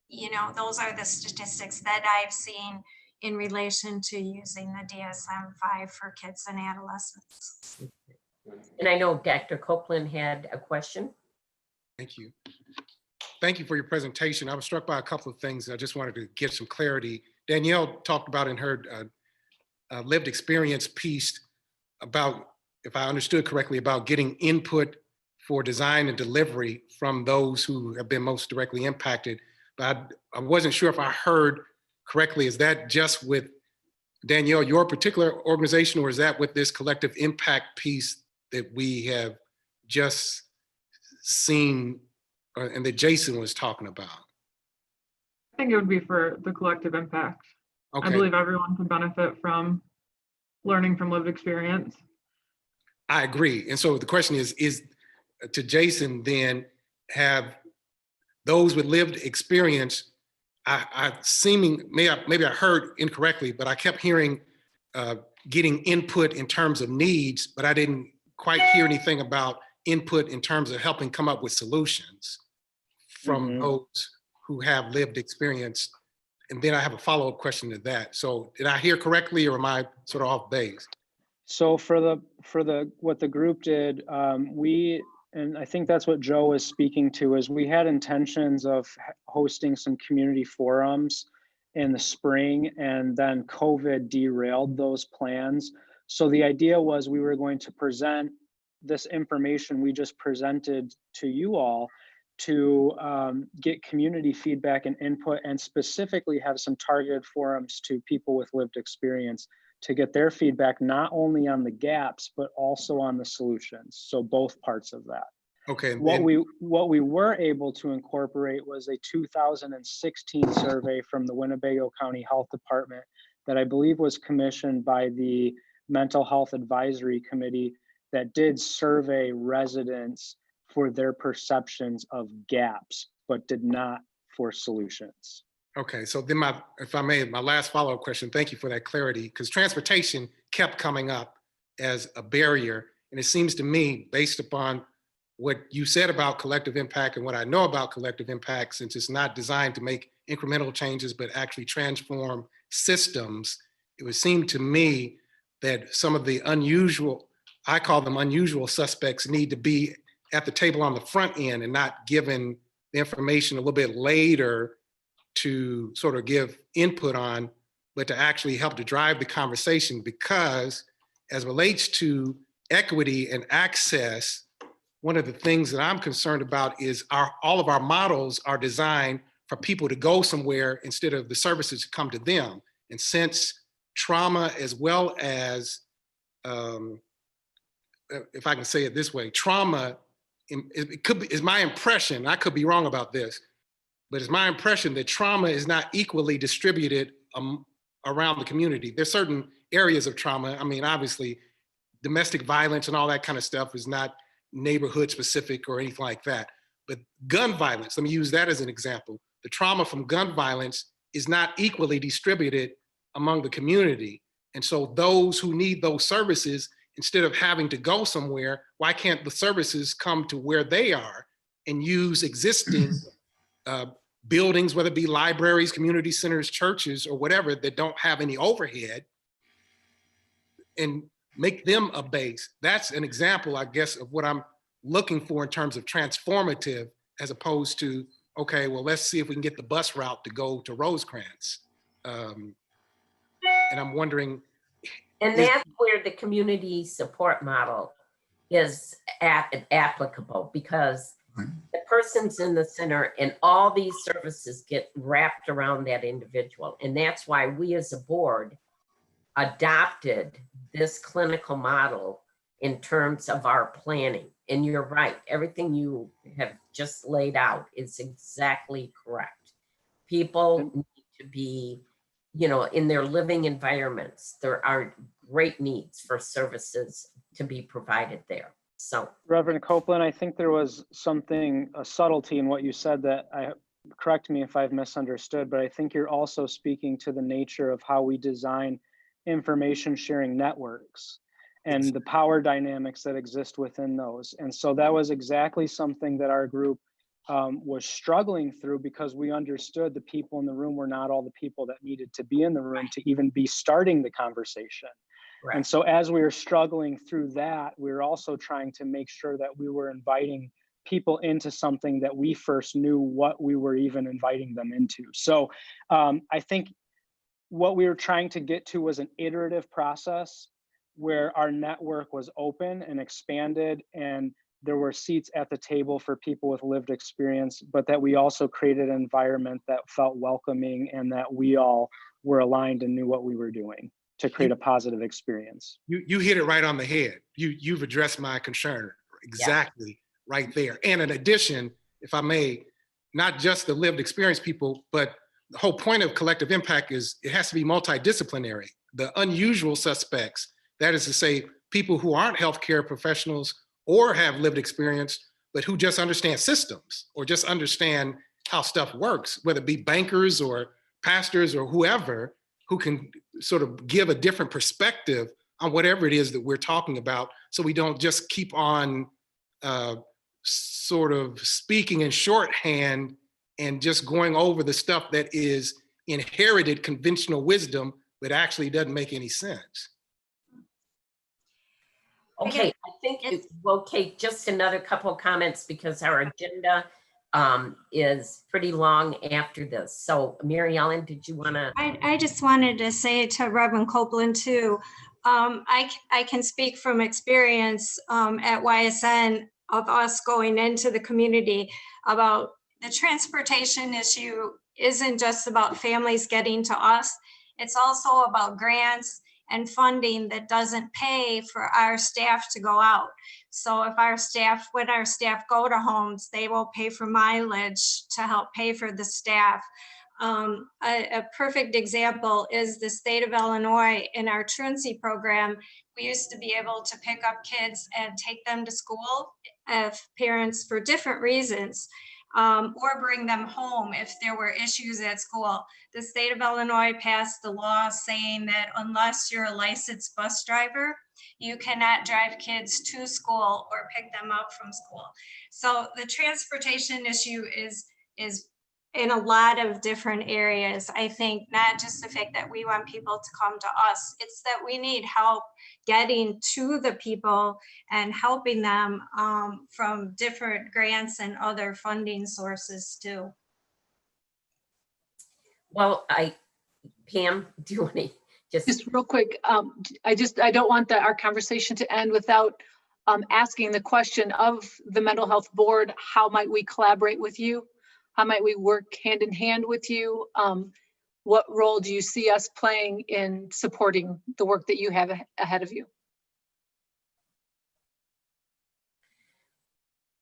you know, those are the statistics that I've seen in relation to using the DSM-5 for kids and adolescents. And I know Dr. Copeland had a question. Thank you. Thank you for your presentation. I was struck by a couple of things. I just wanted to get some clarity. Danielle talked about in her lived experience piece about, if I understood correctly, about getting input for design and delivery from those who have been most directly impacted. But I wasn't sure if I heard correctly. Is that just with Danielle, your particular organization, or is that with this collective impact piece that we have just seen and that Jason was talking about? I think it would be for the collective impact. Okay. I believe everyone can benefit from learning from lived experience. I agree. And so the question is to Jason then, have those with lived experience, maybe I heard incorrectly, but I kept hearing getting input in terms of needs, but I didn't quite hear anything about input in terms of helping come up with solutions from those who have lived experience. And then I have a follow-up question to that. So did I hear correctly, or am I sort of off base? So for the what the group did, and I think that's what Joe was speaking to, is we had intentions of hosting some community forums in the spring, and then COVID derailed those plans. So the idea was we were going to present this information we just presented to you all to get community feedback and input, and specifically have some targeted forums to people with lived experience to get their feedback, not only on the gaps, but also on the solutions. So both parts of that. Okay. What we were able to incorporate was a 2016 survey from the Winnebago County Health Department that I believe was commissioned by the Mental Health Advisory Committee that did survey residents for their perceptions of gaps, but did not for solutions. Okay, so then if I may, my last follow-up question, thank you for that clarity, because transportation kept coming up as a barrier. And it seems to me, based upon what you said about collective impact and what I know about collective impact, since it's not designed to make incremental changes, but actually transform systems, it would seem to me that some of the unusual, I call them unusual suspects, need to be at the table on the front end and not given the information a little bit later to sort of give input on, but to actually help to drive the conversation, because as relates to equity and access, one of the things that I'm concerned about is all of our models are designed for people to go somewhere instead of the services to come to them. And since trauma, as well as, if I can say it this way, trauma, it could be, is my impression, I could be wrong about this, but it's my impression that trauma is not equally distributed around the community. There's certain areas of trauma. I mean, obviously, domestic violence and all that kind of stuff is not neighborhood specific or anything like that. But gun violence, let me use that as an example. The trauma from gun violence is not equally distributed among the community. And so those who need those services, instead of having to go somewhere, why can't the services come to where they are and use existing buildings, whether it be libraries, community centers, churches, or whatever, that don't have any overhead, and make them a base? That's an example, I guess, of what I'm looking for in terms of transformative, as opposed to, okay, well, let's see if we can get the bus route to go to Rosecrans. And I'm wondering. And that's where the community support model is applicable, because the person's in the center and all these services get wrapped around that individual. And that's why we as a board adopted this clinical model in terms of our planning. And you're right, everything you have just laid out is exactly correct. People need to be, in their living environments, there are great needs for services to be provided there. So, Reverend Copeland, I think there was a subtlety in what you said that correct me if I've misunderstood, but I think you're also speaking to the nature of how we design information sharing networks and the power dynamics that exist within those. And so that was exactly something that our group was struggling through, because we understood the people in the room were not all the people that needed to be in the room to even be starting the conversation. Right. And so as we were struggling through that, we were also trying to make sure that we were inviting people into something that we first knew what we were even inviting them into. So I think what we were trying to get to was an iterative process where our network was open and expanded, and there were seats at the table for people with lived experience, but that we also created an environment that felt welcoming and that we all were aligned and knew what we were doing to create a positive experience. You hit it right on the head. You've addressed my concern exactly right there. And in addition, if I may, not just the lived experience people, but the whole point of collective impact is it has to be multidisciplinary. The unusual suspects, that is to say, people who aren't healthcare professionals or have lived experience, but who just understand systems or just understand how stuff works, whether it be bankers or pastors or whoever, who can sort of give a different perspective on whatever it is that we're talking about, so we don't just keep on sort of speaking in shorthand and just going over the stuff that is inherited conventional wisdom, but actually doesn't make any sense. Okay, I think okay, just another couple of comments, because our agenda is pretty long after this. So Mary Ellen, did you want to? I just wanted to say to Reverend Copeland too, I can speak from experience at YSN of us going into the community about the transportation issue. Isn't just about families getting to us. It's also about grants and funding that doesn't pay for our staff to go out. So if when our staff go to homes, they will pay for mileage to help pay for the staff. A perfect example is the state of Illinois. In our truancy program, we used to be able to pick up kids and take them to school if parents, for different reasons, or bring them home if there were issues at school. The state of Illinois passed the law saying that unless you're a licensed bus driver, you cannot drive kids to school or pick them up from school. So the transportation issue is in a lot of different areas. I think not just the fact that we want people to come to us, it's that we need help getting to the people and helping them from different grants and other funding sources too. Well, Pam, do you want to Just real quick, I don't want our conversation to end without asking the question of the mental health board, how might we collaborate with you? How might we work hand in hand with you? What role do you see us playing in supporting the work that you have ahead of you?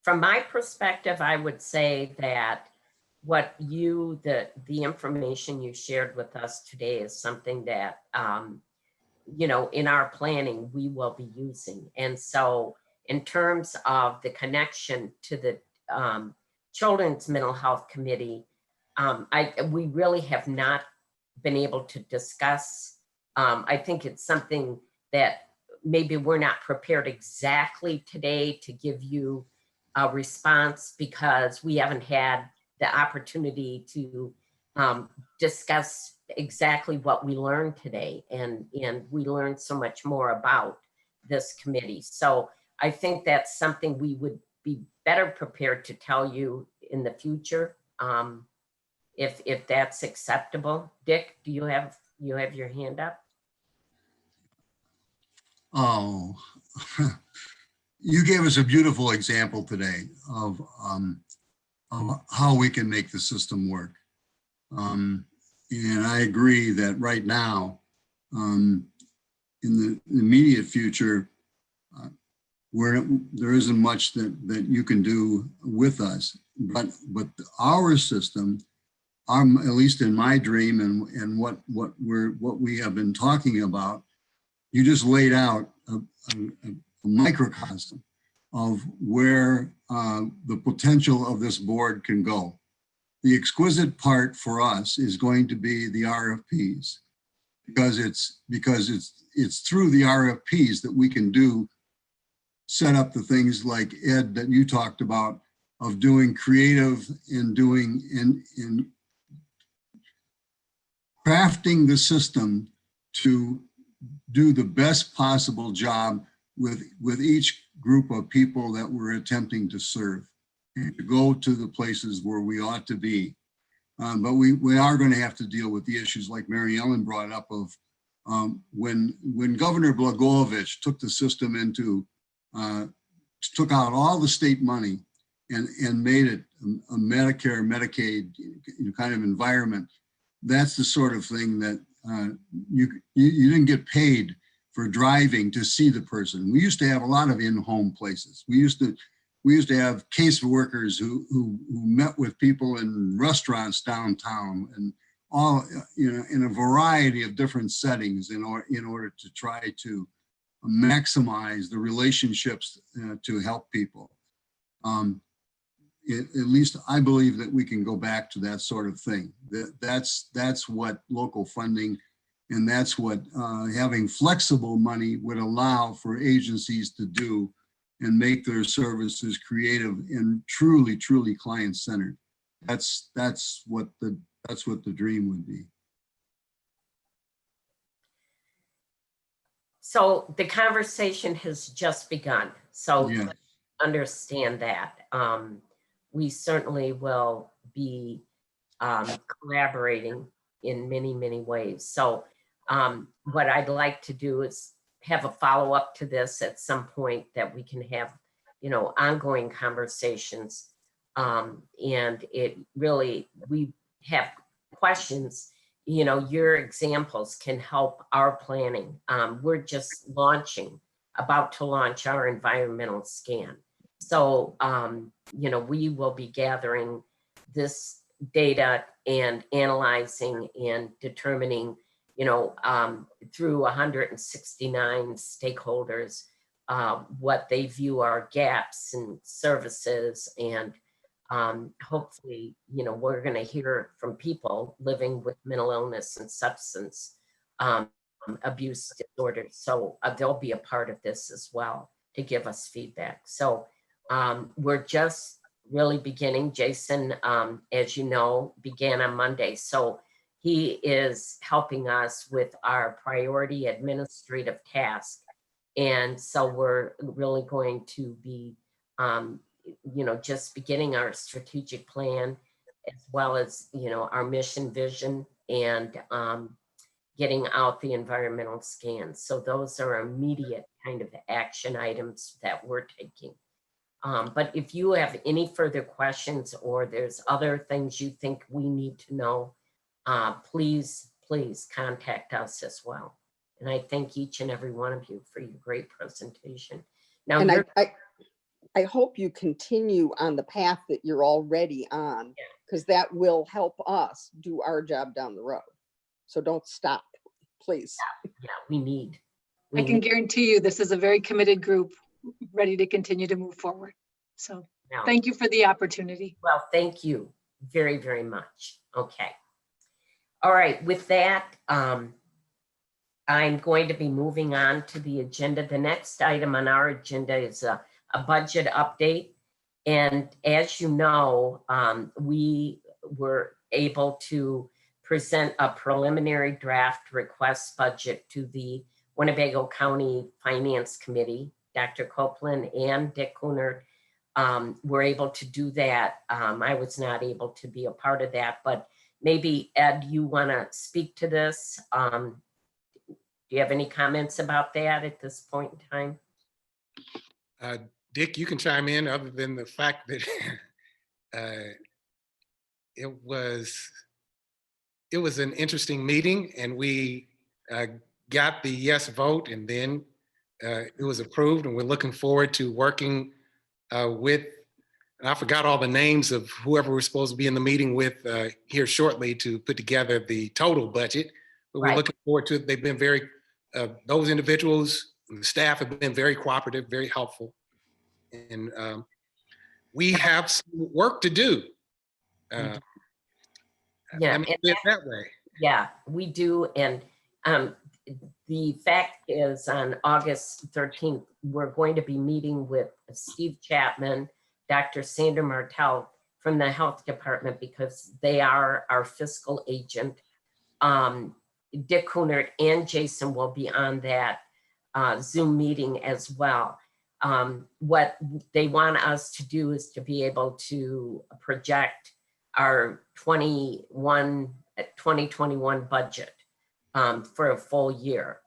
From my perspective, I would say that what the information you shared with us today is something that, in our planning, we will be using. And so in terms of the connection to the Children's Mental Health Committee, we really have not been able to discuss. I think it's something that maybe we're not prepared exactly today to give you a response because we haven't had the opportunity to discuss exactly what we learned today. And we learned so much more about this committee. So I think that's something we would be better prepared to tell you in the future, if that's acceptable. Dick, do you have your hand up? Oh, you gave us a beautiful example today of how we can make the system work. And I agree that right now, in the immediate future, where there isn't much that you can do with us, but our system, at least in my dream and what we have been talking about, you just laid out a microcosm of where the potential of this board can go. The exquisite part for us is going to be the RFPs, because it's through the RFPs that we can set up the things like Ed that you talked about, of doing creative and doing in crafting the system to do the best possible job with each group of people that we're attempting to serve, and to go to the places where we ought to be. But we are going to have to deal with the issues like Mary Ellen brought up of when Governor Blagojevich took the system took out all the state money and made it a Medicare, Medicaid kind of environment. That's the sort of thing that you didn't get paid for driving to see the person. We used to have a lot of in-home places. We used to have case workers who met with people in restaurants downtown, and all in a variety of different settings in order to try to maximize the relationships to help people. At least I believe that we can go back to that sort of thing. That's what local funding, and that's what having flexible money would allow for agencies to do, and make their services creative and truly client-centered. That's what the dream would be. So the conversation has just begun. So Yeah. Understand that. We certainly will be collaborating in many ways. So what I'd like to do is have a follow-up to this at some point, that we can have, ongoing conversations. And it really, we have questions, your examples can help our planning. We're just about to launch our environmental scan. So, we will be gathering this data and analyzing and determining, through 169 stakeholders, what they view are gaps in services. And hopefully, we're going to hear from people living with mental illness and substance abuse disorders. So they'll be a part of this as well to give us feedback. So we're just really beginning. Jason, as you know, began on Monday. So he is helping us with our priority administrative task. And so we're really going to be, just beginning our strategic plan, as well as, our mission, vision, and getting out the environmental scans. So those are immediate kind of action items that we're taking. But if you have any further questions or there's other things you think we need to know, please contact us as well. And I thank each and every one of you for your great presentation. Now, And I hope you continue on the path that you're already on, because that will help us do our job down the road. So don't stop, please. yeah, we need. I can guarantee you this is a very committed group ready to continue to move forward. So Now, thank you for the opportunity. well, thank you very, very much. Okay. All right, with that, I'm going to be moving on to the agenda. The next item on our agenda is a budget update. And as you know, we were able to present a preliminary draft request budget to the Winnebago County Finance Committee. Dr. Copeland and Dick Kunert were able to do that. I was not able to be a part of that, but maybe Ed, you want to speak to this? Do you have any comments about that at this point in time? Dick, you can chime in, other than the fact that it was an interesting meeting, and we got the yes vote, and then it was approved, and we're looking forward to working with, and I forgot all the names of whoever we're supposed to be in the meeting with here shortly to put together the total budget. But we're looking forward to it. They've been very, those individuals, and the staff have been very cooperative, very helpful. And we have some work to do. Yeah, let me put it that way. Yeah, we do. And the fact is, on August 13th, we're going to be meeting with Steve Chapman, Dr. Sandra Martell from the health department, because they are our fiscal agent. Dick Kunert and Jason will be on that Zoom meeting as well. What they want us to do is to be able to project our 2021 budget for a full year.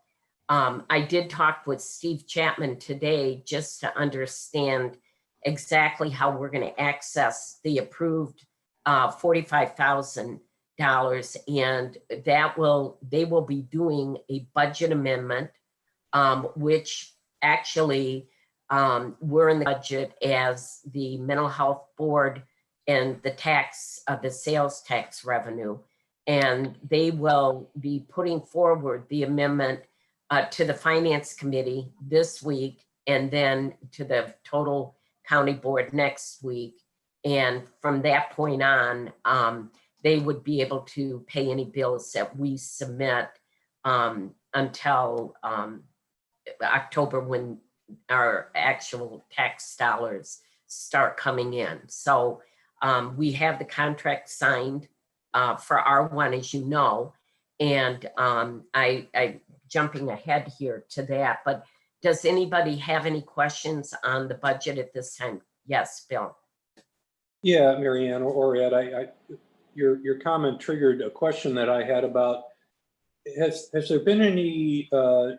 I did talk with Steve Chapman today just to understand exactly how we're going to access the approved $45,000, and that they will be doing a budget amendment, which actually we're in the budget as the mental health board and the sales tax revenue. And they will be putting forward the amendment to the finance committee this week, and then to the total county board next week. And from that point on, they would be able to pay any bills that we submit until October, when our actual tax dollars start coming in. So we have the contract signed for R1, as you know, and I jumping ahead here to that, but does anybody have any questions on the budget at this time? Yes, Bill. Yeah, Marianne or Ed, your comment triggered a question that I had about, has there been any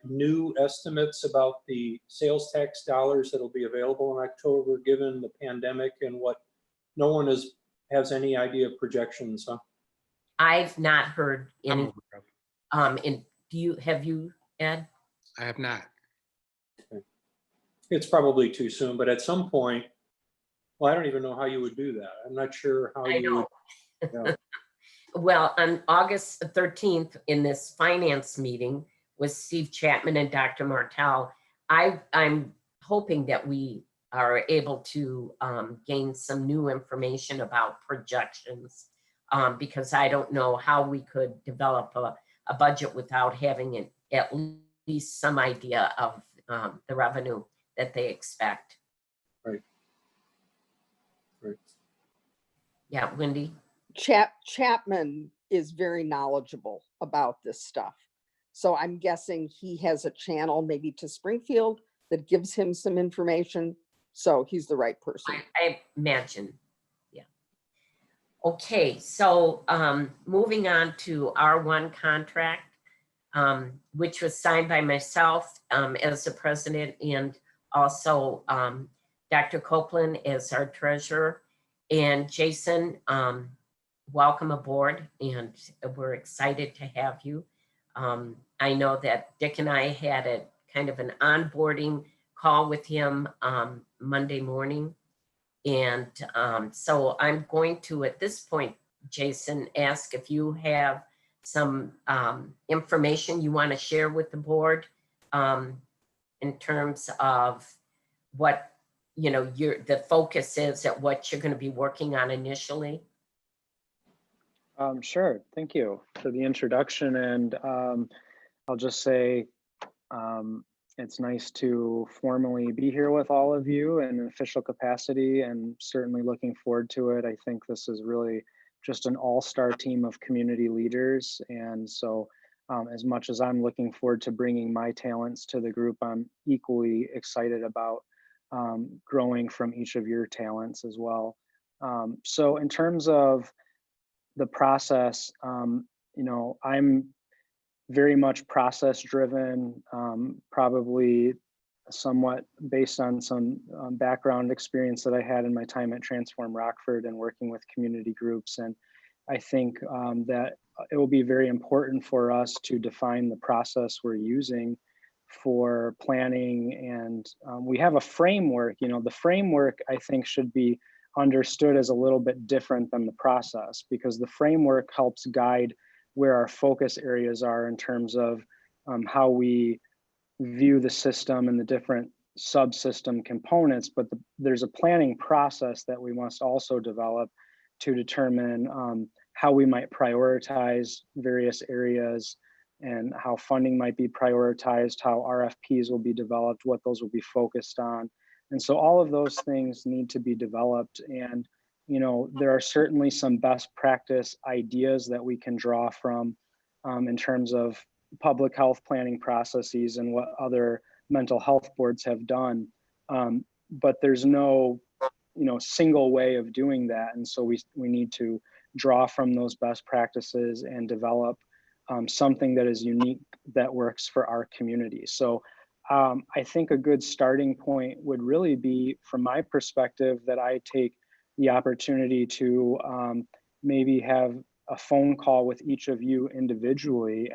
new estimates about the sales tax dollars that'll be available in October, given the pandemic and what no one has any idea of projections, huh? I've not heard any. Have you, Ed? I have not. Okay. It's probably too soon, but at some point, well, I don't even know how you would do that. I'm not sure how you would. You know. Well, on August 13th, in this finance meeting with Steve Chapman and Dr. Martell, I'm hoping that we are able to gain some new information about projections, because I don't know how we could develop a budget without having at least some idea of the revenue that they expect. Right. Right. Yeah, Wendy? Chapman is very knowledgeable about this stuff. So I'm guessing he has a channel maybe to Springfield that gives him some information. So he's the right person. I imagine, yeah. Okay, so moving on to R1 contract. which was signed by myself as the president, and also Dr. Copeland as our treasurer. And Jason, welcome aboard, and we're excited to have you. I know that Dick and I had a kind of an onboarding call with him Monday morning. And so I'm going to, at this point, Jason, ask if you have some information you want to share with the board in terms of what, you know, the focus is at what you're going to be working on initially. Sure. Thank you for the introduction. And I'll just say it's nice to formally be here with all of you in an official capacity, and certainly looking forward to it. I think this is really just an all-star team of community leaders. And so as much as I'm looking forward to bringing my talents to the group, I'm equally excited about growing from each of your talents as well. So in terms of the process, you know, I'm very much process driven, probably somewhat based on some background experience that I had in my time at Transform Rockford and working with community groups. And I think that it will be very important for us to define the process we're using for planning. And we have a framework. You know, the framework, I think, should be understood as a little bit different than the process, because the framework helps guide where our focus areas are in terms of how we view the system and the different subsystem components. But there's a planning process that we must also develop to determine how we might prioritize various areas and how funding might be prioritized, how RFPs will be developed, what those will be focused on. And so all of those things need to be developed. And, you know, there are certainly some best practice ideas that we can draw from in terms of public health planning processes and what other mental health boards have done. But there's no, you know, single way of doing that. And so we need to draw from those best practices and develop something that is unique that works for our community. So I think a good starting point would really be, from my perspective, that I take the opportunity to maybe have a phone call with each of you individually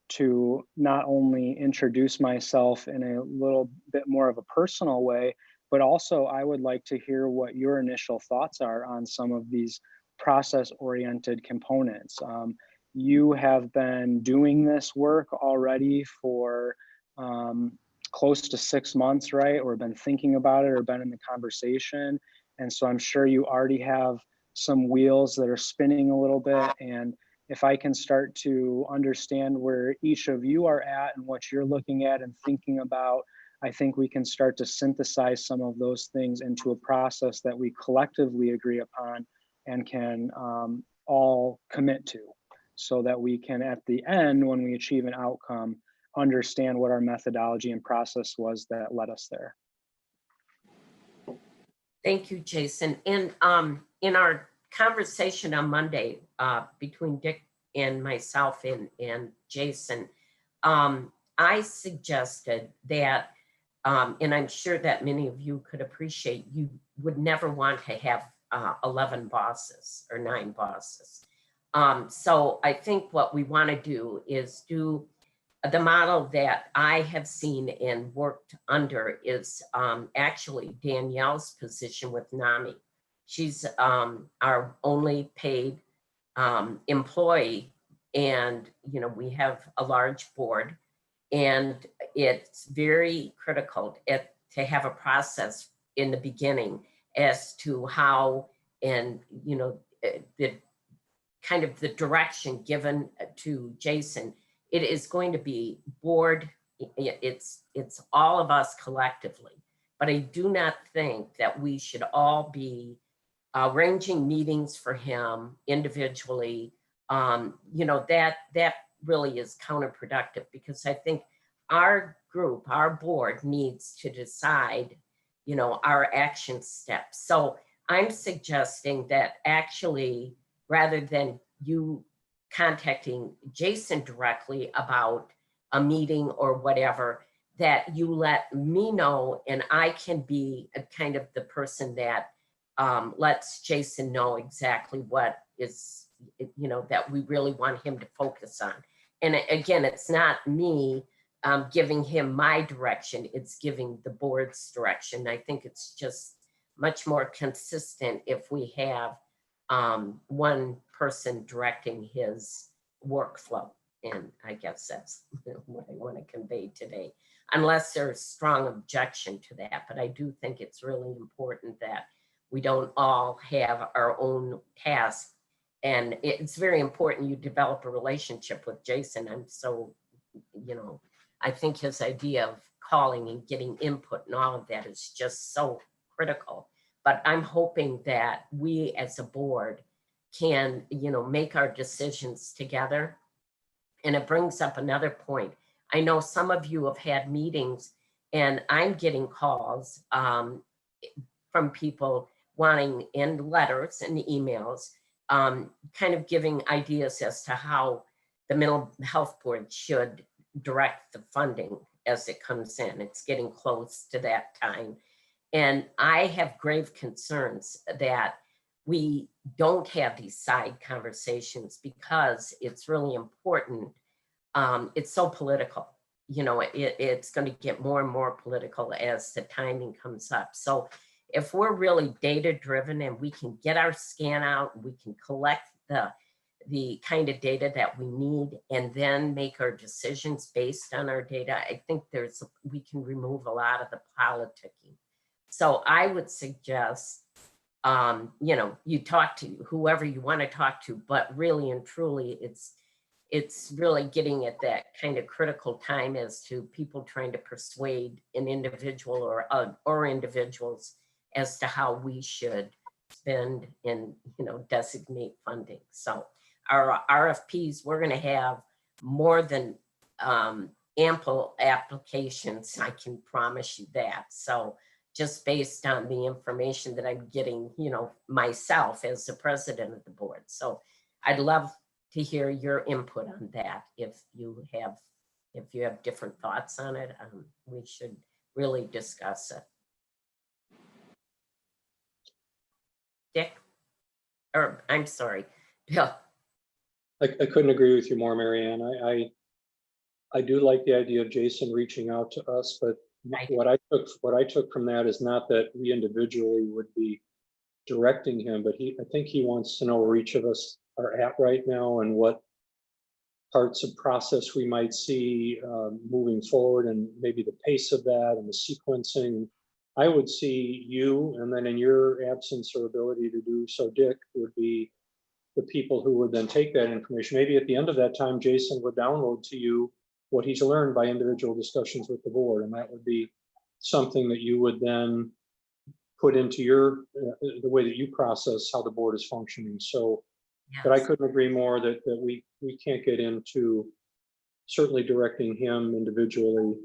to not only introduce myself in a little bit more of a personal way, but also I would like to hear what your initial thoughts are on some of these process-oriented components. You have been doing this work already for close to 6 months, right? Or been thinking about it or been in the conversation. And so I'm sure you already have some wheels that are spinning a little bit. And if I can start to understand where each of you are at and what you're looking at and thinking about, I think we can start to synthesize some of those things into a process that we collectively agree upon and can all commit to, so that we can, at the end, when we achieve an outcome, understand what our methodology and process was that led us there. Thank you, Jason. And in our conversation on Monday between Dick and myself and Jason, I suggested that, and I'm sure that many of you could appreciate, you would never want to have 11 bosses or 9 bosses. So I think what we want to do is do the model that I have seen and worked under is actually Danielle's position with NAMI. She's our only paid employee, and you know, we have a large board, and it's very critical to have a process in the beginning as to how, and you know, the kind of the direction given to Jason. It is going to be board, it's all of us collectively, but I do not think that we should all be arranging meetings for him individually. You know, that really is counterproductive, because I think our group, our board needs to decide, you know, our action steps. So I'm suggesting that actually, rather than you contacting Jason directly about a meeting or whatever, that you let me know, and I can be a kind of the person that lets Jason know exactly what is, that we really want him to focus on. And again, it's not me giving him my direction, it's giving the board's direction. I think it's just much more consistent if we have one person directing his workflow. And I guess that's what I want to convey today, unless there's strong objection to that. But I do think it's really important that we don't all have our own task. And it's very important you develop a relationship with Jason. I'm so, I think his idea of calling and getting input and all of that is just so critical. But I'm hoping that we as a board can, make our decisions together. And it brings up another point. I know some of you have had meetings, and I'm getting calls from people wanting, in letters and emails, kind of giving ideas as to how the mental health board should direct the funding as it comes in. It's getting close to that time. And I have grave concerns that we don't have these side conversations, because it's really important. It's so political, it's going to get more and more political as the timing comes up. So if we're really data driven and we can get our scan out, we can collect the kind of data that we need and then make our decisions based on our data, I think we can remove a lot of the politicking. So I would suggest, you talk to whoever you want to talk to, but really and truly, it's really getting at that kind of critical time as to people trying to persuade an individual or individuals as to how we should spend and, designate funding. So our RFPs, we're going to have more than ample applications. I can promise you that. So just based on the information that I'm getting, myself as the president of the board. So I'd love to hear your input on that. If you have different thoughts on it, we should really discuss it. Dick, or I'm sorry, Bill. I couldn't agree with you more, Marianne. I do like the idea of Jason reaching out to us, but what I took from that is not that we individually would be directing him, but I think he wants to know where each of us are at right now and what parts of process we might see moving forward, and maybe the pace of that and the sequencing. I would see you, and then in your absence or ability to do so, Dick, would be the people who would then take that information. Maybe at the end of that time, Jason would download to you what he's learned by individual discussions with the board. And that would be something that you would then put into the way that you process how the board is functioning. So, yes. But I couldn't agree more that we can't get into certainly directing him individually.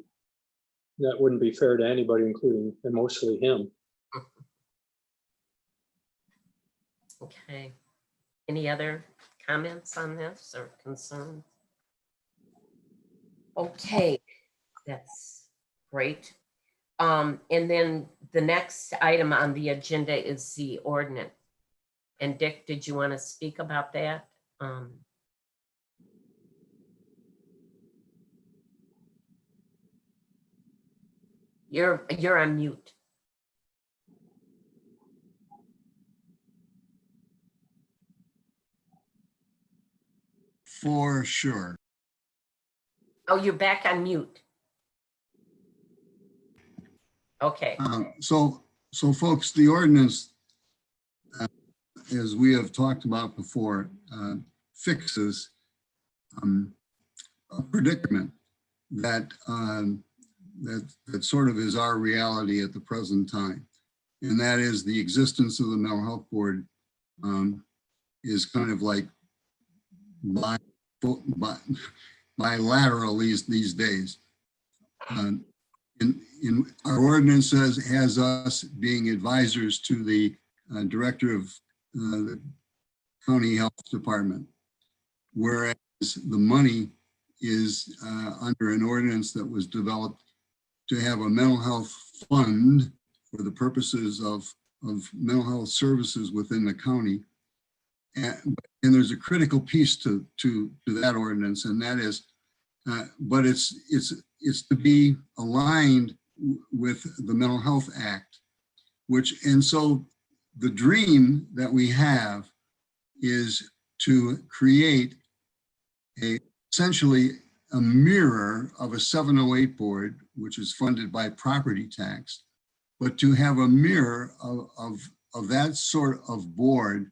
That wouldn't be fair to anybody, including and mostly him. Okay. Any other comments on this or concerns? Okay, that's great. And then the next item on the agenda is the ordinance. And Dick, did you want to speak about that? You're on mute. For sure. Oh, you're back on mute. Okay. So folks, the ordinance, as we have talked about before, fixes a predicament that sort of is our reality at the present time. And that is the existence of the mental health board is kind of like bilateral these days. In our ordinance has us being advisors to the director of the county health department. whereas the money is under an ordinance that was developed to have a mental health fund for the purposes of mental health services within the county. And there's a critical piece to that ordinance, and that is, but it's to be aligned with the Mental Health Act, and so the dream that we have is to create essentially a mirror of a 708 board, which is funded by property tax, but to have a mirror of that sort of board,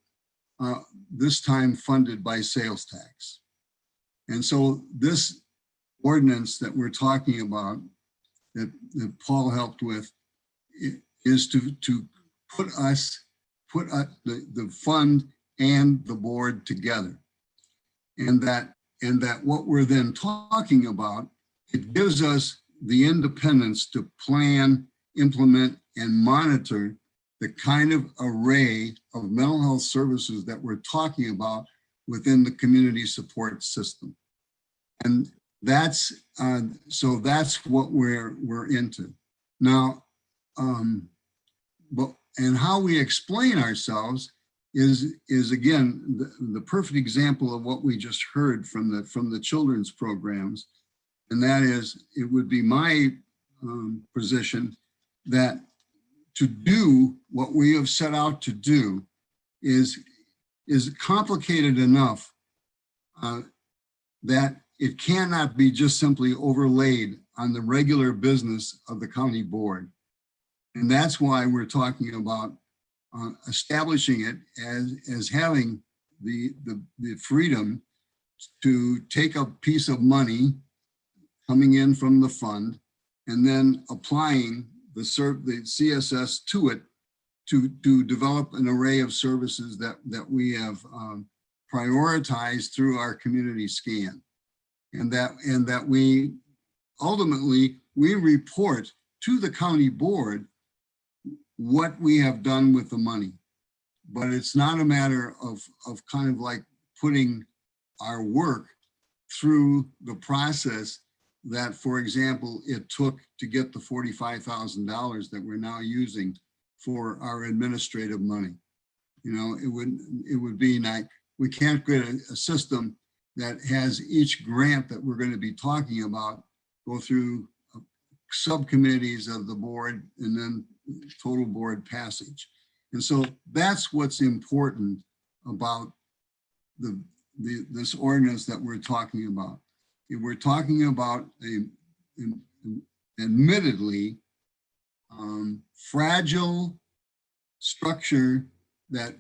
this time funded by sales tax. And so this ordinance that we're talking about, that Paul helped with, is to put the fund and the board together. And that what we're then talking about, it gives us the independence to plan, implement, and monitor the kind of array of mental health services that we're talking about within the community support system. And that's so that's what we're into now. And how we explain ourselves is again the perfect example of what we just heard from the children's programs, and that is, it would be my position that to do what we have set out to do is complicated enough that it cannot be just simply overlaid on the regular business of the county board. And that's why we're talking about establishing it as having the freedom to take a piece of money coming in from the fund and then applying the CSS to it to develop an array of services that we have prioritized through our community scan. And that we ultimately report to the county board what we have done with the money. But it's not a matter of kind of like putting our work through the process that, for example, it took to get the $45,000 that we're now using for our administrative money. You know, it would be like, we can't get a system that has each grant that we're going to be talking about go through subcommittees of the board and then total board passage. And so that's what's important about this ordinance that we're talking about. We're talking about an admittedly fragile structure that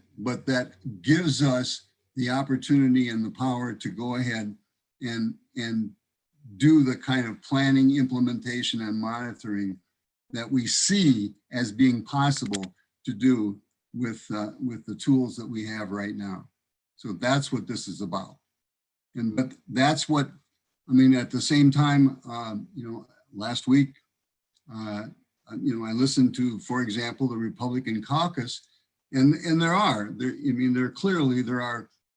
gives us the opportunity and the power to go ahead and do the kind of planning, implementation, and monitoring that we see as being possible to do with the tools that we have right now. So that's what this is about. But that's what, I mean, at the same time, you know, last week, you know, I listened to, for example, the Republican caucus, and there are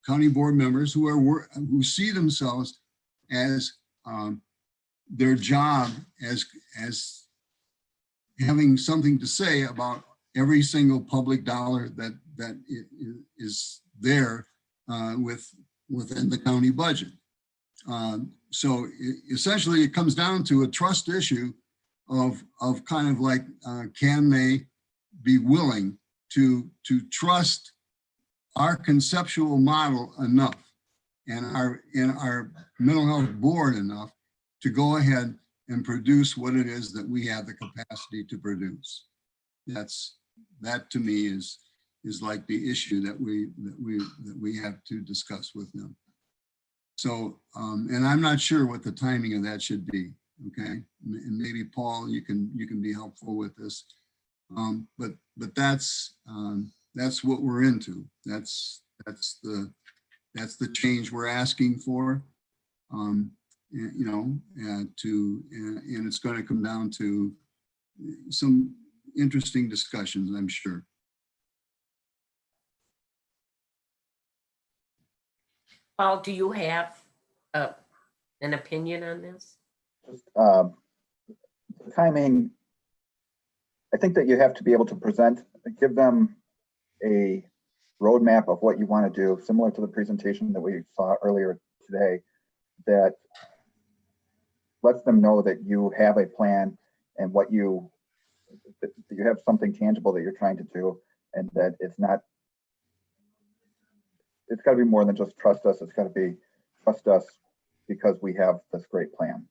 county board members who see themselves as their job as having something to say about every single public dollar that is there within the county budget. So essentially, it comes down to a trust issue of kind of like, can they be willing to trust our conceptual model enough and our mental health board enough to go ahead and produce what it is that we have the capacity to produce. That to me is like the issue that we have to discuss with them. So, and I'm not sure what the timing of that should be. Okay, and maybe Paul, you can be helpful with this. But that's what we're into. That's the change we're asking for. You know, and it's going to come down to some interesting discussions, I'm sure. Paul, do you have an opinion on this? Timing, I think that you have to be able to present, give them a roadmap of what you want to do, similar to the presentation that we saw earlier today, that lets them know that you have a plan and that you have something tangible that you're trying to do, and that it's got to be more than just trust us. It's got to be trust us because we have this great plan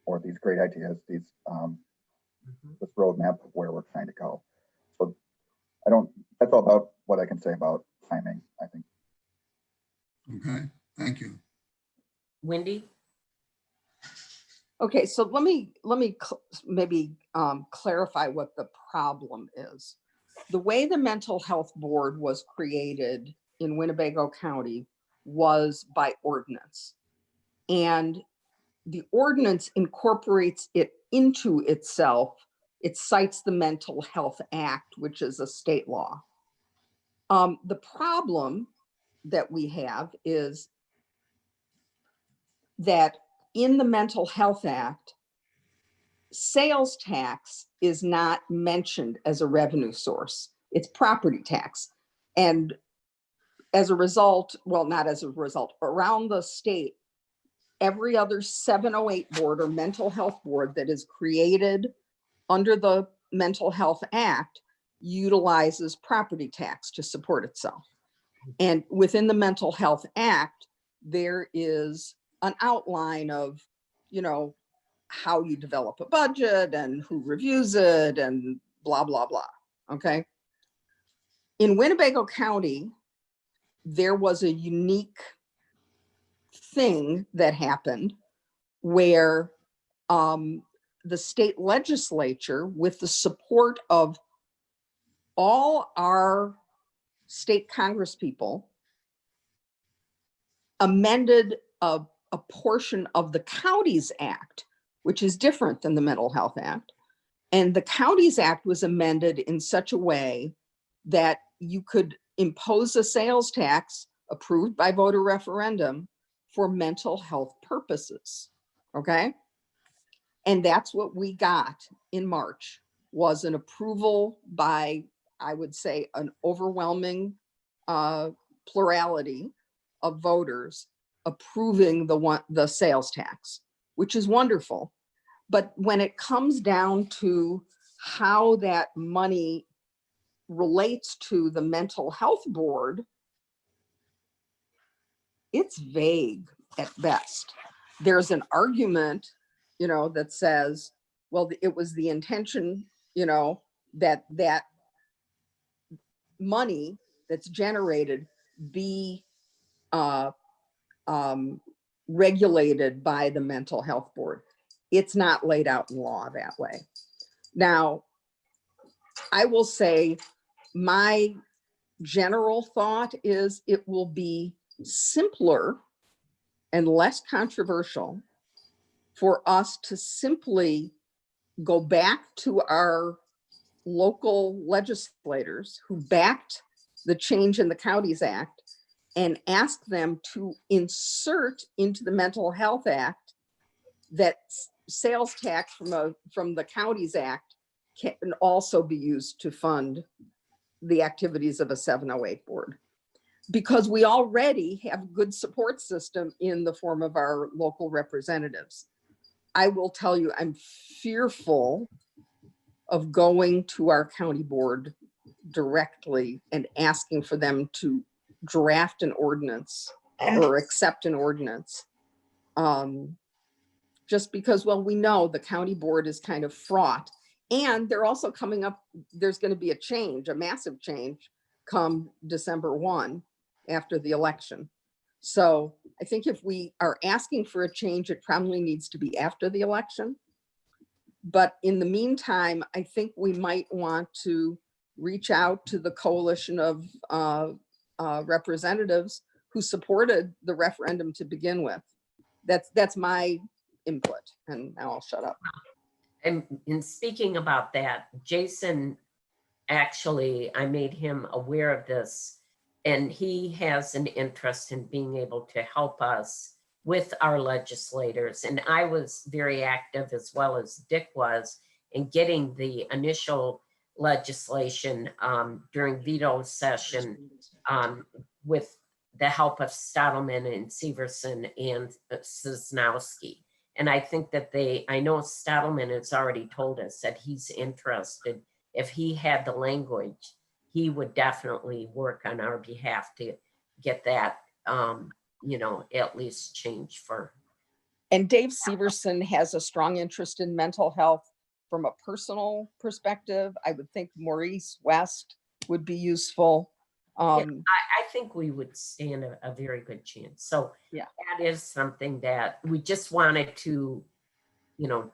or these great ideas, this roadmap of where we're trying to go. So that's all about what I can say about timing, I think. Okay, thank you. Wendy? Okay, so let me maybe clarify what the problem is. The way the mental health board was created in Winnebago County was by ordinance. And the ordinance incorporates it into itself. It cites the Mental Health Act, which is a state law. The problem that we have is that in the Mental Health Act, sales tax is not mentioned as a revenue source. It's property tax. And as a result, well, not as a result, around the state, every other 708 board or mental health board that is created under the Mental Health Act utilizes property tax to support itself. And within the Mental Health Act, there is an outline of, how you develop a budget and who reviews it and blah, blah, blah. Okay. In Winnebago County, there was a unique thing that happened where the state legislature, with the support of all our state congresspeople, amended a portion of the Counties Act, which is different than the Mental Health Act. And the Counties Act was amended in such a way that you could impose a sales tax approved by voter referendum for mental health purposes, okay? And that's what we got in March, was an approval by, I would say, an overwhelming plurality of voters approving the sales tax, which is wonderful. But when it comes down to how that money relates to the mental health board, it's vague at best. There's an argument, that says, well, it was the intention, that money that's generated be regulated by the mental health board. It's not laid out in law that way. Now, I will say my general thought is it will be simpler and less controversial for us to simply go back to our local legislators who backed the change in the Counties Act and ask them to insert into the Mental Health Act that sales tax from the Counties Act can also be used to fund the activities of a 708 board. Because we already have a good support system in the form of our local representatives. I will tell you, I'm fearful of going to our county board directly and asking for them to draft an ordinance or accept an ordinance. Just because, well, we know the county board is kind of fraught, and they're also coming up, there's going to be a change, a massive change come December 1 after the election. So I think if we are asking for a change, it probably needs to be after the election. But in the meantime, I think we might want to reach out to the coalition of representatives who supported the referendum to begin with. That's my input, and now I'll shut up. And in speaking about that, Jason, actually, I made him aware of this and he has an interest in being able to help us with our legislators. And I was very active, as well as Dick was, in getting the initial legislation during veto session with the help of Stottleman and Severson and Sosnowski. And I think that I know Stottleman has already told us that he's interested. If he had the language, he would definitely work on our behalf to get that, at least change for. And Dave Severson has a strong interest in mental health from a personal perspective. I would think Maurice West would be useful. I think we would stand a very good chance. So yeah, that is something that we just wanted to,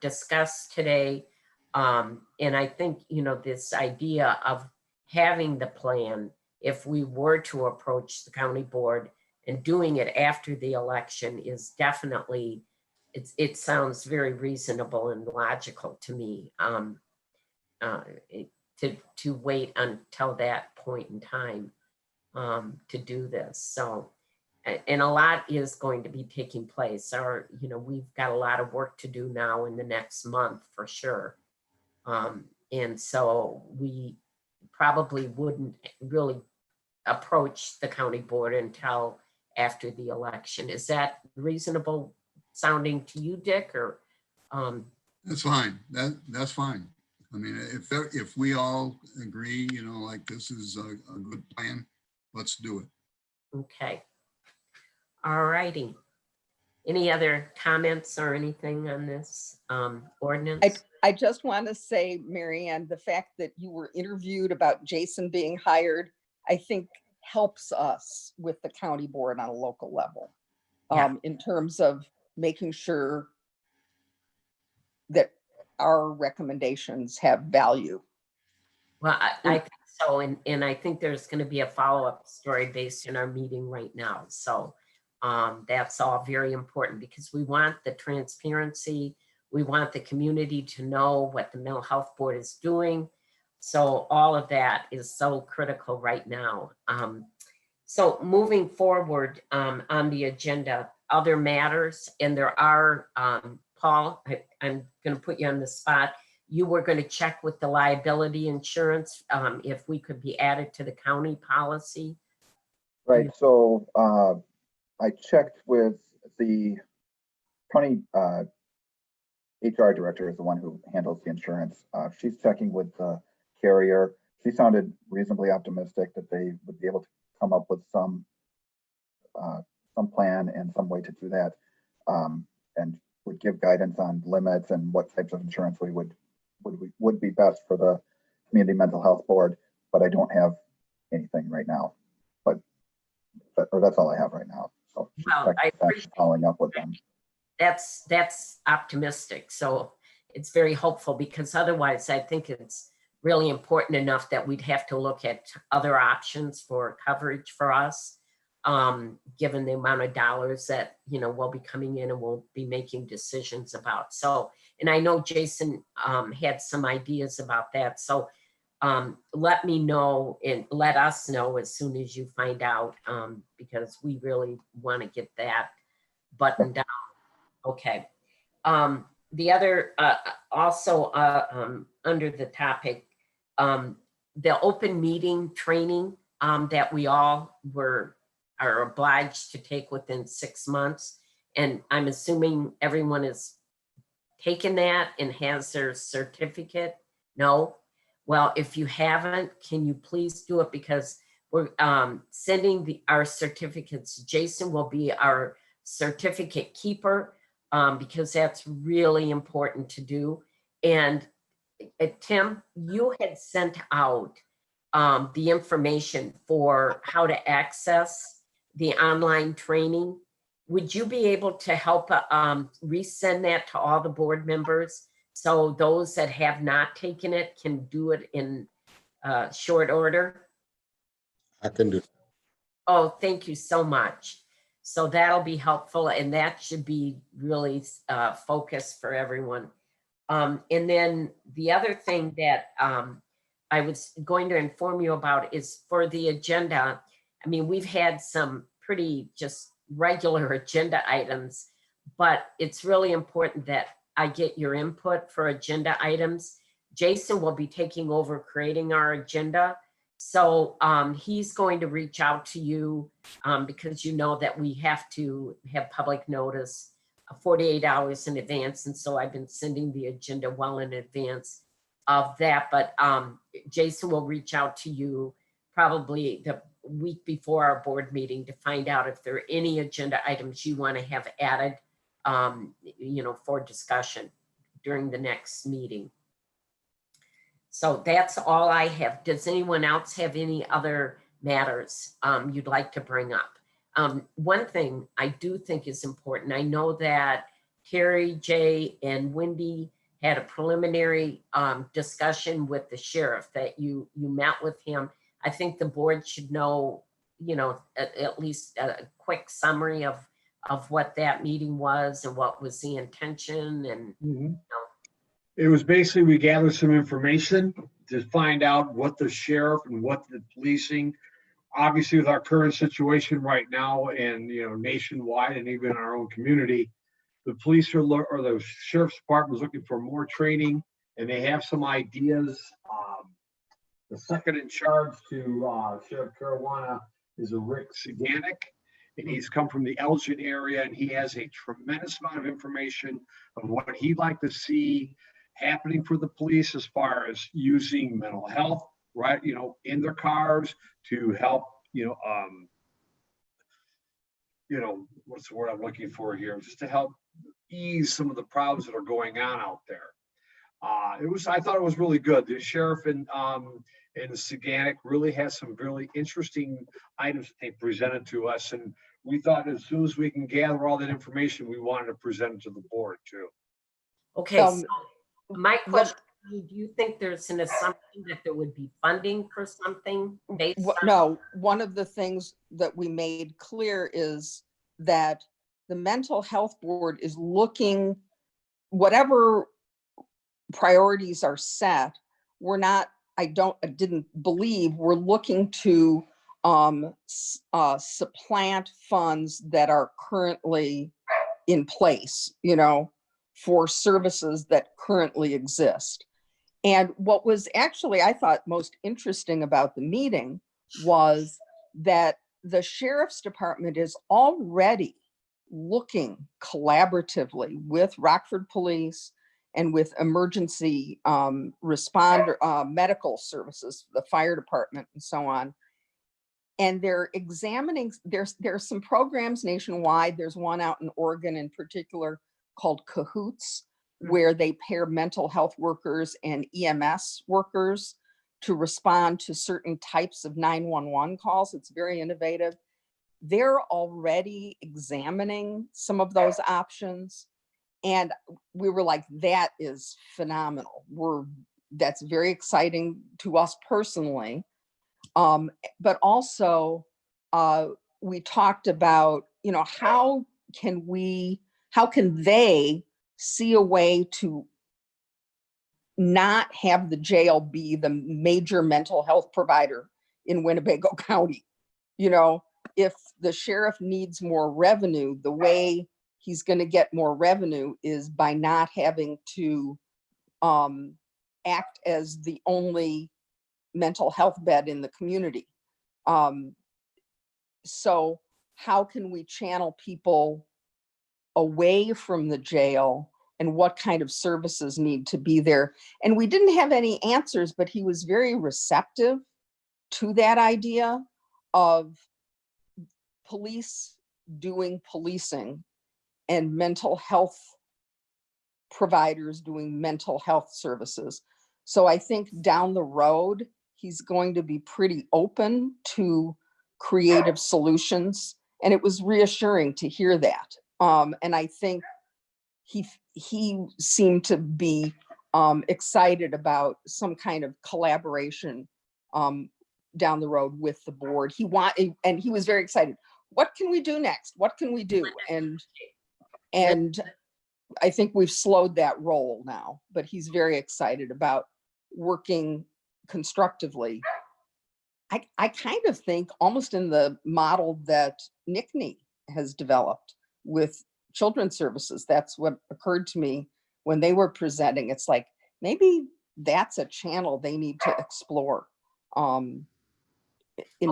discuss today. And I think, this idea of having the plan, if we were to approach the county board and doing it after the election, is definitely, it sounds very reasonable and logical to me, to wait until that point in time to do this. So, and a lot is going to be taking place. We've got a lot of work to do now in the next month for sure. And so we probably wouldn't really approach the county board until after the election. Is that reasonable sounding to you, Dick, or? That's fine. That's fine. I mean, if we all agree, like this is a good plan, let's do it. Okay. All righty. Any other comments or anything on this ordinance? I just want to say, Mary Ann, the fact that you were interviewed about Jason being hired, I think helps us with the county board on a local level, in terms of making sure that our recommendations have value. Well, I think so. And I think there's going to be a follow-up story based on our meeting right now. So that's all very important, because we want the transparency. We want the community to know what the mental health board is doing. So all of that is so critical right now. So moving forward on the agenda, other matters, and there are, Paul, I'm going to put you on the spot. You were going to check with the liability insurance if we could be added to the county policy. Right, so I checked with the county HR director, is the one who handles the insurance. She's checking with the carrier. She sounded reasonably optimistic that they would be able to come up with some plan and some way to do that, and would give guidance on limits and what types of insurance would be best for the community mental health board. But I don't have anything right now. Or that's all I have right now. So Well, I appreciate following up with them. That's optimistic. So it's very hopeful, because otherwise I think it's really important enough that we'd have to look at other options for coverage for us, given the amount of dollars that, will be coming in and we'll be making decisions about. So, and I know Jason had some ideas about that. So let me know and let us know as soon as you find out, because we really want to get that buttoned down. Okay. The other, also under the topic, the open meeting training that we all are obliged to take within 6 months. And I'm assuming everyone has taken that and has their certificate. No? Well, if you haven't, can you please do it, because we're sending our certificates. Jason will be our certificate keeper, because that's really important to do. And Tim, you had sent out the information for how to access the online training. Would you be able to help resend that to all the board members, so those that have not taken it can do it in short order? I can do. Oh, thank you so much. So that'll be helpful, and that should be really focused for everyone. And then the other thing that I was going to inform you about is for the agenda, I mean, we've had some pretty just regular agenda items, but it's really important that I get your input for agenda items. Jason will be taking over creating our agenda. So he's going to reach out to you because you know that we have to have public notice 48 hours in advance. And so I've been sending the agenda well in advance of that. But Jason will reach out to you probably the week before our board meeting to find out if there are any agenda items you want to have added, you know, for discussion during the next meeting. So that's all I have. Does anyone else have any other matters you'd like to bring up? One thing I do think is important. I know that Carrie, Jay, and Wendy had a preliminary discussion with the sheriff, that you met with him. I think the board should know, you know, at least a quick summary of what that meeting was and what was the intention. And you know. It was basically, we gathered some information to find out what the sheriff and what the policing, obviously with our current situation right now and, you know, nationwide and even in our own community, the police or the sheriff's department was looking for more training, and they have some ideas. The second in charge to Sheriff Caruana is a Rick Siganik, and he's come from the Elgin area, and he has a tremendous amount of information of what he'd like to see happening for the police as far as using mental health, right, you know, in their cars to help, you know, what's the word I'm looking for here, just to help ease some of the problems that are going on out there. I thought it was really good. The sheriff and Siganik really has some really interesting items that they presented to us, and we thought as soon as we can gather all that information, we wanted to present it to the board too. Okay, so my question, do you think there's an assumption that there would be funding for something based on? No, one of the things that we made clear is that the mental health board is looking, whatever priorities are set, we're not, I didn't believe we're looking to supplant funds that are currently in place, you know, for services that currently exist. And what was actually, I thought, most interesting about the meeting was that the sheriff's department is already looking collaboratively with Rockford Police and with emergency responder medical services, the fire department and so on. And they're examining, there's some programs nationwide. There's one out in Oregon in particular called Cahoots, where they pair mental health workers and EMS workers to respond to certain types of 911 calls. It's very innovative. They're already examining some of those options. And we were like, that is phenomenal. That's very exciting to us personally. But also we talked about, you know, how can they see a way to not have the jail be the major mental health provider in Winnebago County. You know, if the sheriff needs more revenue, the way he's going to get more revenue is by not having to act as the only mental health bed in the community. So how can we channel people away from the jail, and what kind of services need to be there? And we didn't have any answers, but he was very receptive to that idea of police doing policing and mental health providers doing mental health services. So I think down the road, he's going to be pretty open to creative solutions. And it was reassuring to hear that. And I think he seemed to be excited about some kind of collaboration down the road with the board. And he was very excited. What can we do next? What can we do? And I think we've slowed that roll now, but he's very excited about working constructively I kind of think almost in the model that NICNI has developed with children's services. That's what occurred to me when they were presenting. It's like, maybe that's a channel they need to explore in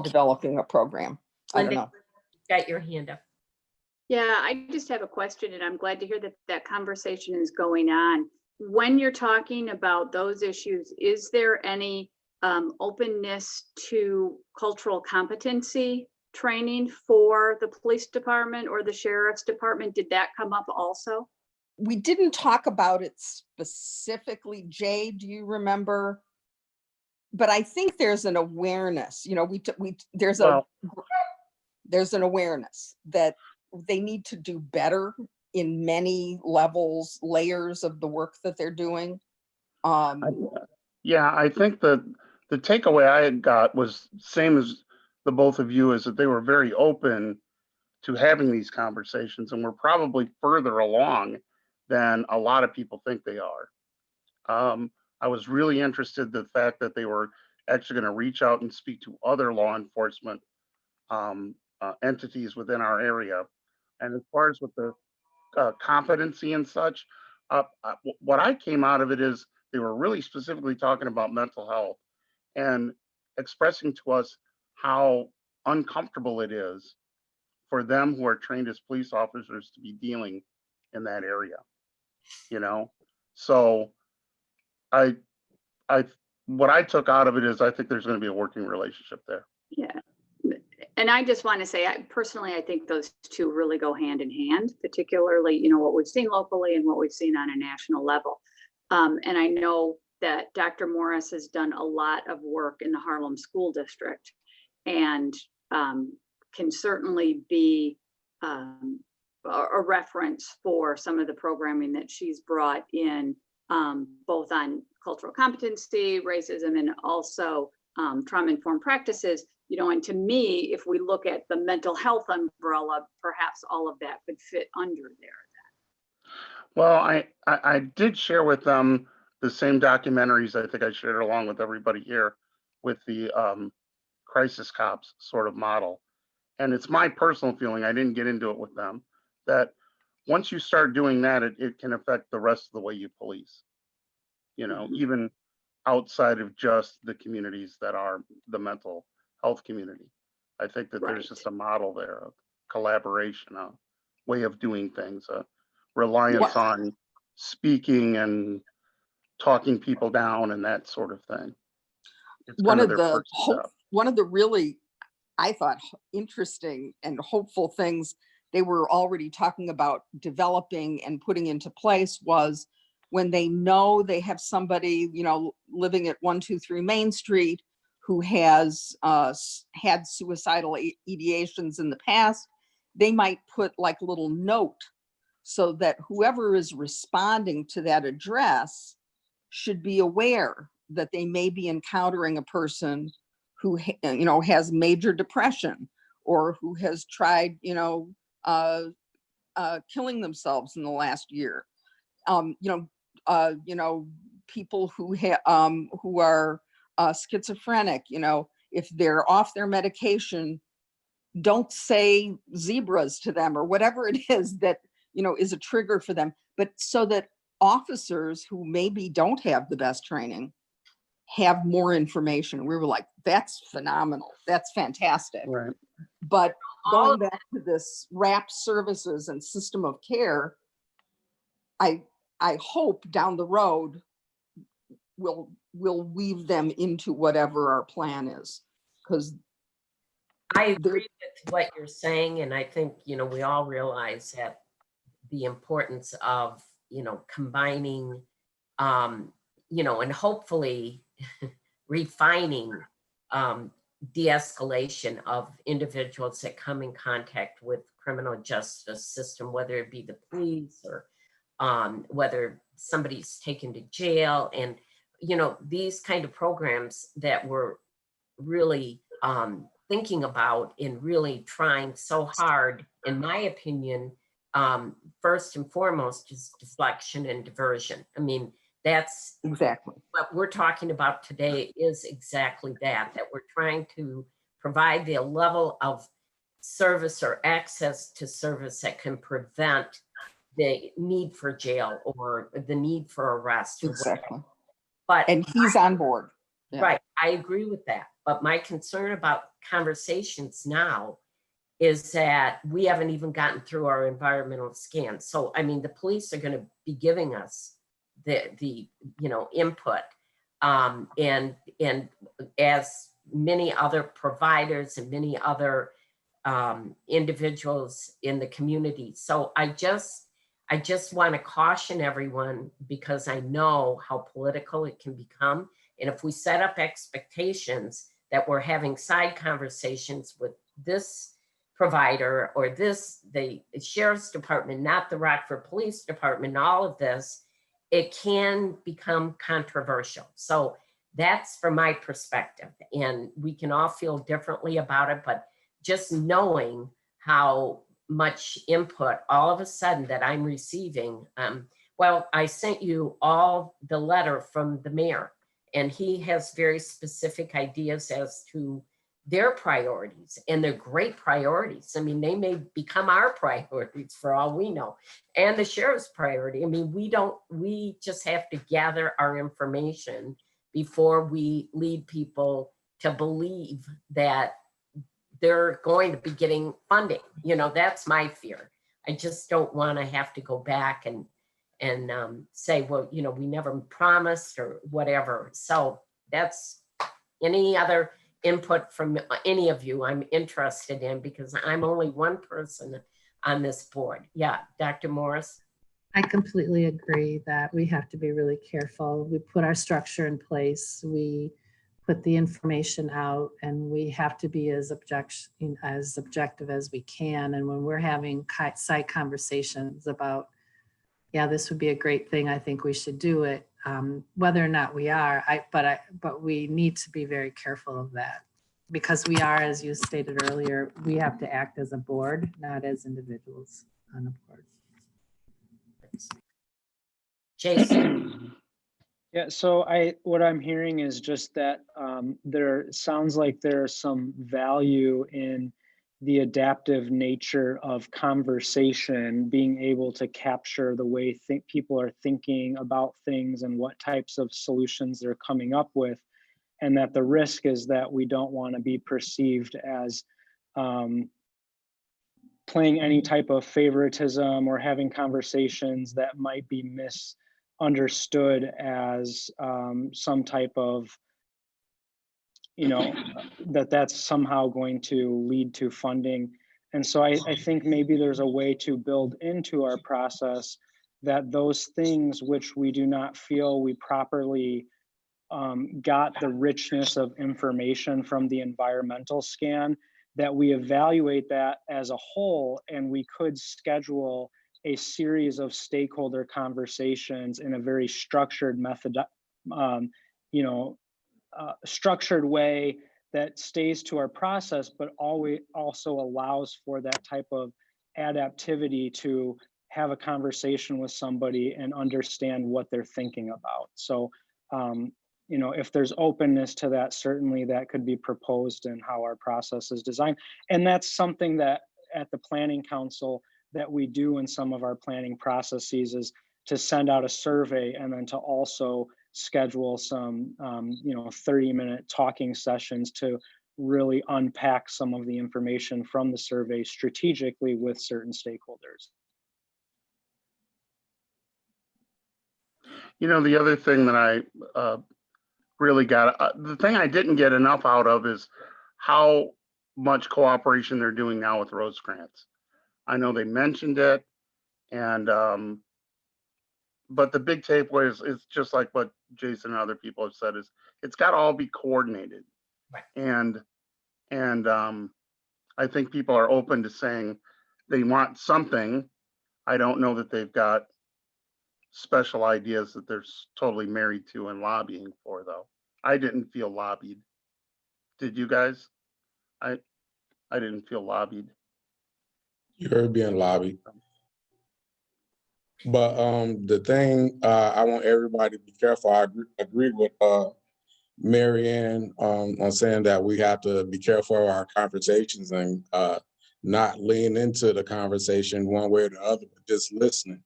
developing a program. I don't Linda, know. got your hand up. Yeah, I just have a question, and I'm glad to hear that that conversation is going on. When you're talking about those issues, is there any openness to cultural competency training for the police department or the sheriff's department? Did that come up also? We didn't talk about it specifically. Jay, do you remember? But I think there's an awareness, you know, there's an awareness that they need to do better in many levels, layers of the work that they're doing. Yeah, I think that the takeaway I had got was same as the both of you, is that they were very open to having these conversations, and we're probably further along than a lot of people think they are. I was really interested in the fact that they were actually going to reach out and speak to other law enforcement entities within our area. And as far as with the competency and such, what I came out of it is they were really specifically talking about mental health and expressing to us how uncomfortable it is for them who are trained as police officers to be dealing in that area, you know? So what I took out of it is I think there's going to be a working relationship there. Yeah. And I just want to say, personally, I think those two really go hand in hand, particularly, you know, what we've seen locally and what we've seen on a national level. And I know that Dr. Morris has done a lot of work in the Harlem School District, and can certainly be a reference for some of the programming that she's brought in, both on cultural competency, racism, and also trauma-informed practices. You know, and to me, if we look at the mental health umbrella, perhaps all of that could fit under there. Well, I did share with them the same documentaries I think I shared along with everybody here with the crisis cops sort of model. And it's my personal feeling, I didn't get into it with them, that once you start doing that, it can affect the rest of the way you police, you know, even outside of just the communities that are the mental health community. I think that there's just a model there of collaboration, a way of doing things, a reliance on speaking and talking people down and that sort of thing. It's one of the really, I thought, interesting and hopeful things they were already talking about developing and putting into place was when they know they have somebody, you know, living at 123 Main Street who has had suicidal ideations in the past, they might put like a little note so that whoever is responding to that address should be aware that they may be encountering a person who, you know, has major depression or who has tried, you know, killing themselves in the last year. You know, people who are schizophrenic, you know, if they're off their medication, don't say zebras to them or whatever it is that, you know, is a trigger for them. But so that officers who maybe don't have the best training have more information. We were like, that's phenomenal. That's fantastic. Right. But going back to this wrap services and system of care, I hope down the road we'll weave them into whatever our plan is, because I agree with what you're saying, and I think, you know, we all realize that the importance of, you know, combining, you know, and hopefully refining de-escalation of individuals that come in contact with criminal justice system, whether it be the police or whether somebody's taken to jail. And, you know, these kind of programs that we're really thinking about and really trying so hard, in my opinion, first and foremost is deflection and diversion. I mean, That's Exactly. what we're talking about today is exactly that we're trying to provide the level of service or access to service that can prevent the need for jail or the need for arrest. Or whatever. Exactly. But And he's on board. Yeah. right, I agree with that. But my concern about conversations now is that we haven't even gotten through our environmental scan. So, I mean, the police are going to be giving us the input, and as many other providers and many other individuals in the community. So I just want to caution everyone, because I know how political it can become. And if we set up expectations that we're having side conversations with this provider or the sheriff's department, not the Rockford Police Department, all of this, it can become controversial. So that's from my perspective. And we can all feel differently about it, but just knowing how much input all of a sudden that I'm receiving. Well, I sent you all the letter from the mayor, and he has very specific ideas as to their priorities, and they're great priorities. I mean, they may become our priorities for all we know, and the sheriff's priority. I mean, we just have to gather our information before we lead people to believe that they're going to be getting funding. That's my fear. I just don't want to have to go back and say, well, we never promised or whatever. So that's any other input from any of you I'm interested in, because I'm only one person on this board. Yeah, Dr. Morris. I completely agree that we have to be really careful. We put our structure in place, we put the information out, and we have to be as objective as we can. And when we're having side conversations about, yeah, this would be a great thing, I think we should do it, whether or not we are, but we need to be very careful of that, because we are, as you stated earlier, we have to act as a board, not as individuals on a board. Jason. Yeah, so what I'm hearing is just that there sounds like there's some value in the adaptive nature of conversation, being able to capture the way people are thinking about things and what types of solutions they're coming up with, and that the risk is that we don't want to be perceived as playing any type of favoritism or having conversations that might be misunderstood as some type of, that's somehow going to lead to funding. And so I think maybe there's a way to build into our process that those things which we do not feel we properly got the richness of information from the environmental scan, that we evaluate that as a whole, and we could schedule a series of stakeholder conversations in a very structured method, structured way that stays to our process, but always also allows for that type of adaptivity to have a conversation with somebody and understand what they're thinking about. So, if there's openness to that, certainly that could be proposed in how our process is designed. And that's something that at the Planning Council that we do in some of our planning processes, is to send out a survey and then to also schedule some 30-minute talking sessions to really unpack some of the information from the survey strategically with certain stakeholders. The other thing that I really got, the thing I didn't get enough out of is how much cooperation they're doing now with Rosecrans. I know they mentioned it, and but the big takeaway is just like what Jason and other people have said, is it's got to all be coordinated. Right. And I think people are open to saying they want something. I don't know that they've got special ideas that they're totally married to and lobbying for, though. I didn't feel lobbied. Did you guys? I didn't feel lobbied. You're being lobbied. But the thing I want everybody to be careful. I agree with Mary Ann on saying that we have to be careful of our conversations and not lean into the conversation one way or the other, but just listening.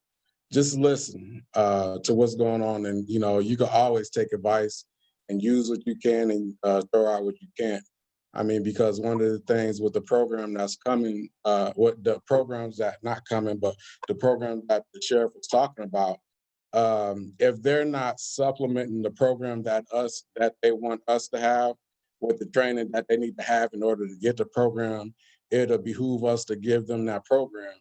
Just listen to what's going on. And, you know, you can always take advice and use what you can and throw out what you can't. I mean, because one of the things with the program that's coming, what the programs that not coming, but the program that the sheriff was talking about, if they're not supplementing the program that they want us to have with the training that they need to have in order to get the program, it'll behoove us to give them that program.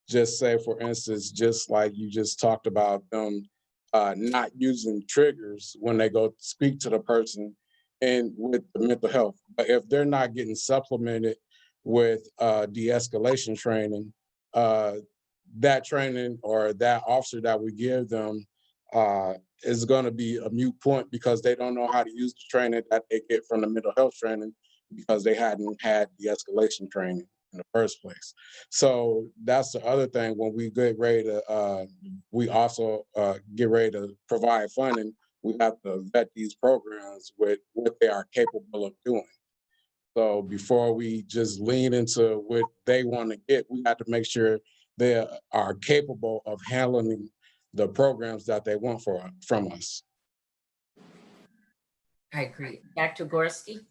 Just say, for instance, just like you just talked about them not using triggers when they go speak to the person and with the mental health. But if they're not getting supplemented with de-escalation training, that training or that officer that we give them is going to be a moot point because they don't know how to use the training that they get from the mental health training because they hadn't had de-escalation training in the first place. So that's the other thing. When we get ready to, we also get ready to provide funding, we have to vet these programs with what they are capable of doing. So before we just lean into what they want to get, we have to make sure they are capable of handling the programs that they want from us. I agree. Dr. Gorski?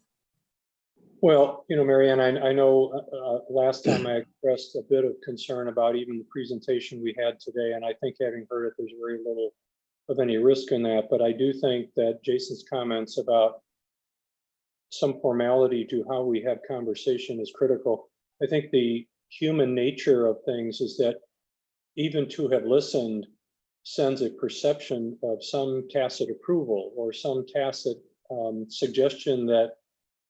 Well, you know, Mary Ann, I know last time I expressed a bit of concern about even the presentation we had today, and I think having heard it, there's very little of any risk in that. But I do think that Jason's comments about some formality to how we have conversation is critical. I think the human nature of things is that even to have listened sends a perception of some tacit approval or some tacit suggestion that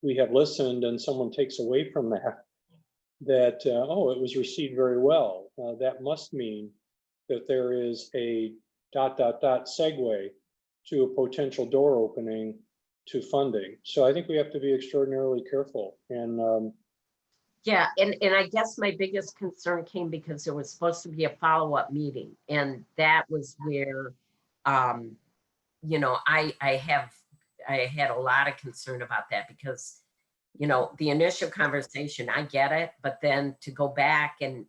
we have listened, and someone takes away from that, oh, it was received very well. That must mean that there is a ... segue to a potential door opening to funding. So I think we have to be extraordinarily careful. And yeah, and I guess my biggest concern came because there was supposed to be a follow-up meeting, and that was where, you know, I had a lot of concern about that because, you know, the initial conversation, I get it, but then to go back and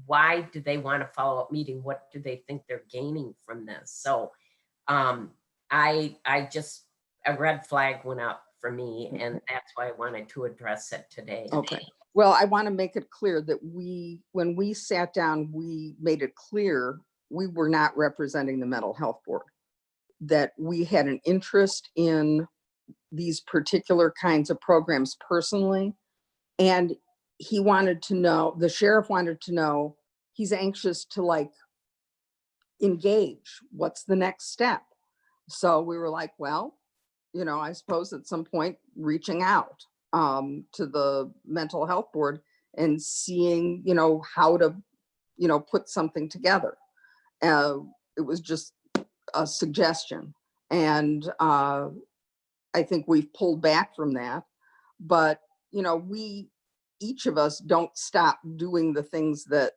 why do they want a follow-up meeting? What do they think they're gaining from this? So I just, a red flag went up for me, and that's why I wanted to address it today. Okay. Well, I want to make it clear that when we sat down, we made it clear we were not representing the mental health board, that we had an interest in these particular kinds of programs personally. And he wanted to know, the sheriff wanted to know, he's anxious to like engage. What's the next step? So we were like, well, you know, I suppose at some point reaching out to the mental health board and seeing, you know, how to, you know, put something together. It was just a suggestion. And I think we've pulled back from that. But, you know, each of us don't stop doing the things that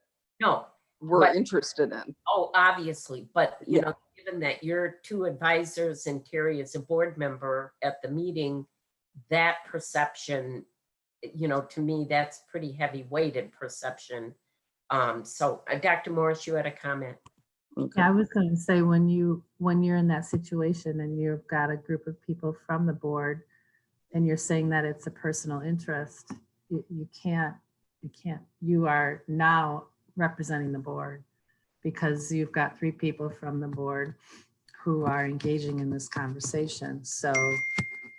we're interested in. Oh, obviously, but you know, given that you're two advisors and Terry is a board member at the meeting, that perception, you know, to me, that's pretty heavy weighted perception. So Dr. Morris, you had a comment. Yeah, I was going to say when you're in that situation and you've got a group of people from the board and you're saying that it's a personal interest, you are now representing the board because you've got 3 people from the board who are engaging in this conversation. So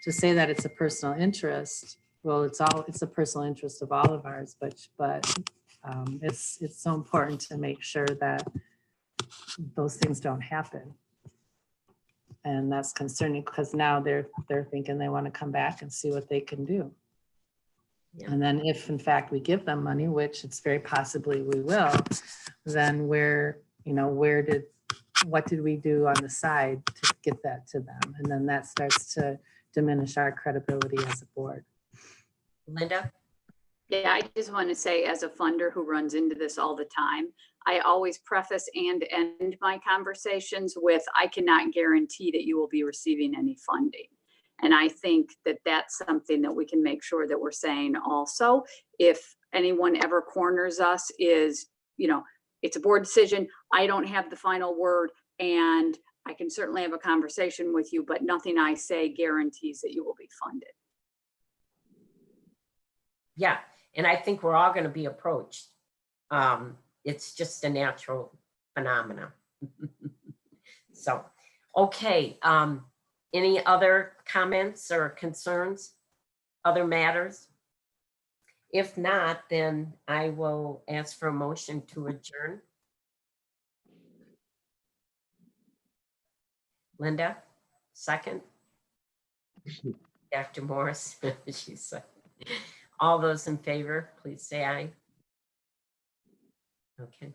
to say that it's a personal interest, well, it's a personal interest of all of ours, but it's so important to make sure that those things don't happen. And that's concerning because now they're thinking they want to come back and see what they can do. Yeah. And then if in fact we give them money, which it's very possibly we will, then what did we do on the side to get that to them? And then that starts to diminish our credibility as a board. Linda? Yeah, I just want to say, as a funder who runs into this all the time, I always preface and end my conversations with, I cannot guarantee that you will be receiving any funding. And I think that that's something that we can make sure that we're saying also. If anyone ever corners us, is, you know, it's a board decision. I don't have the final word, and I can certainly have a conversation with you, but nothing I say guarantees that you will be funded. Yeah, and I think we're all going to be approached. It's just a natural phenomenon. So, okay. Any other comments or concerns? Other matters? If not, then I will ask for a motion to adjourn. Linda, second. Dr. Morris, she said. All those in favor, please say aye. Okay.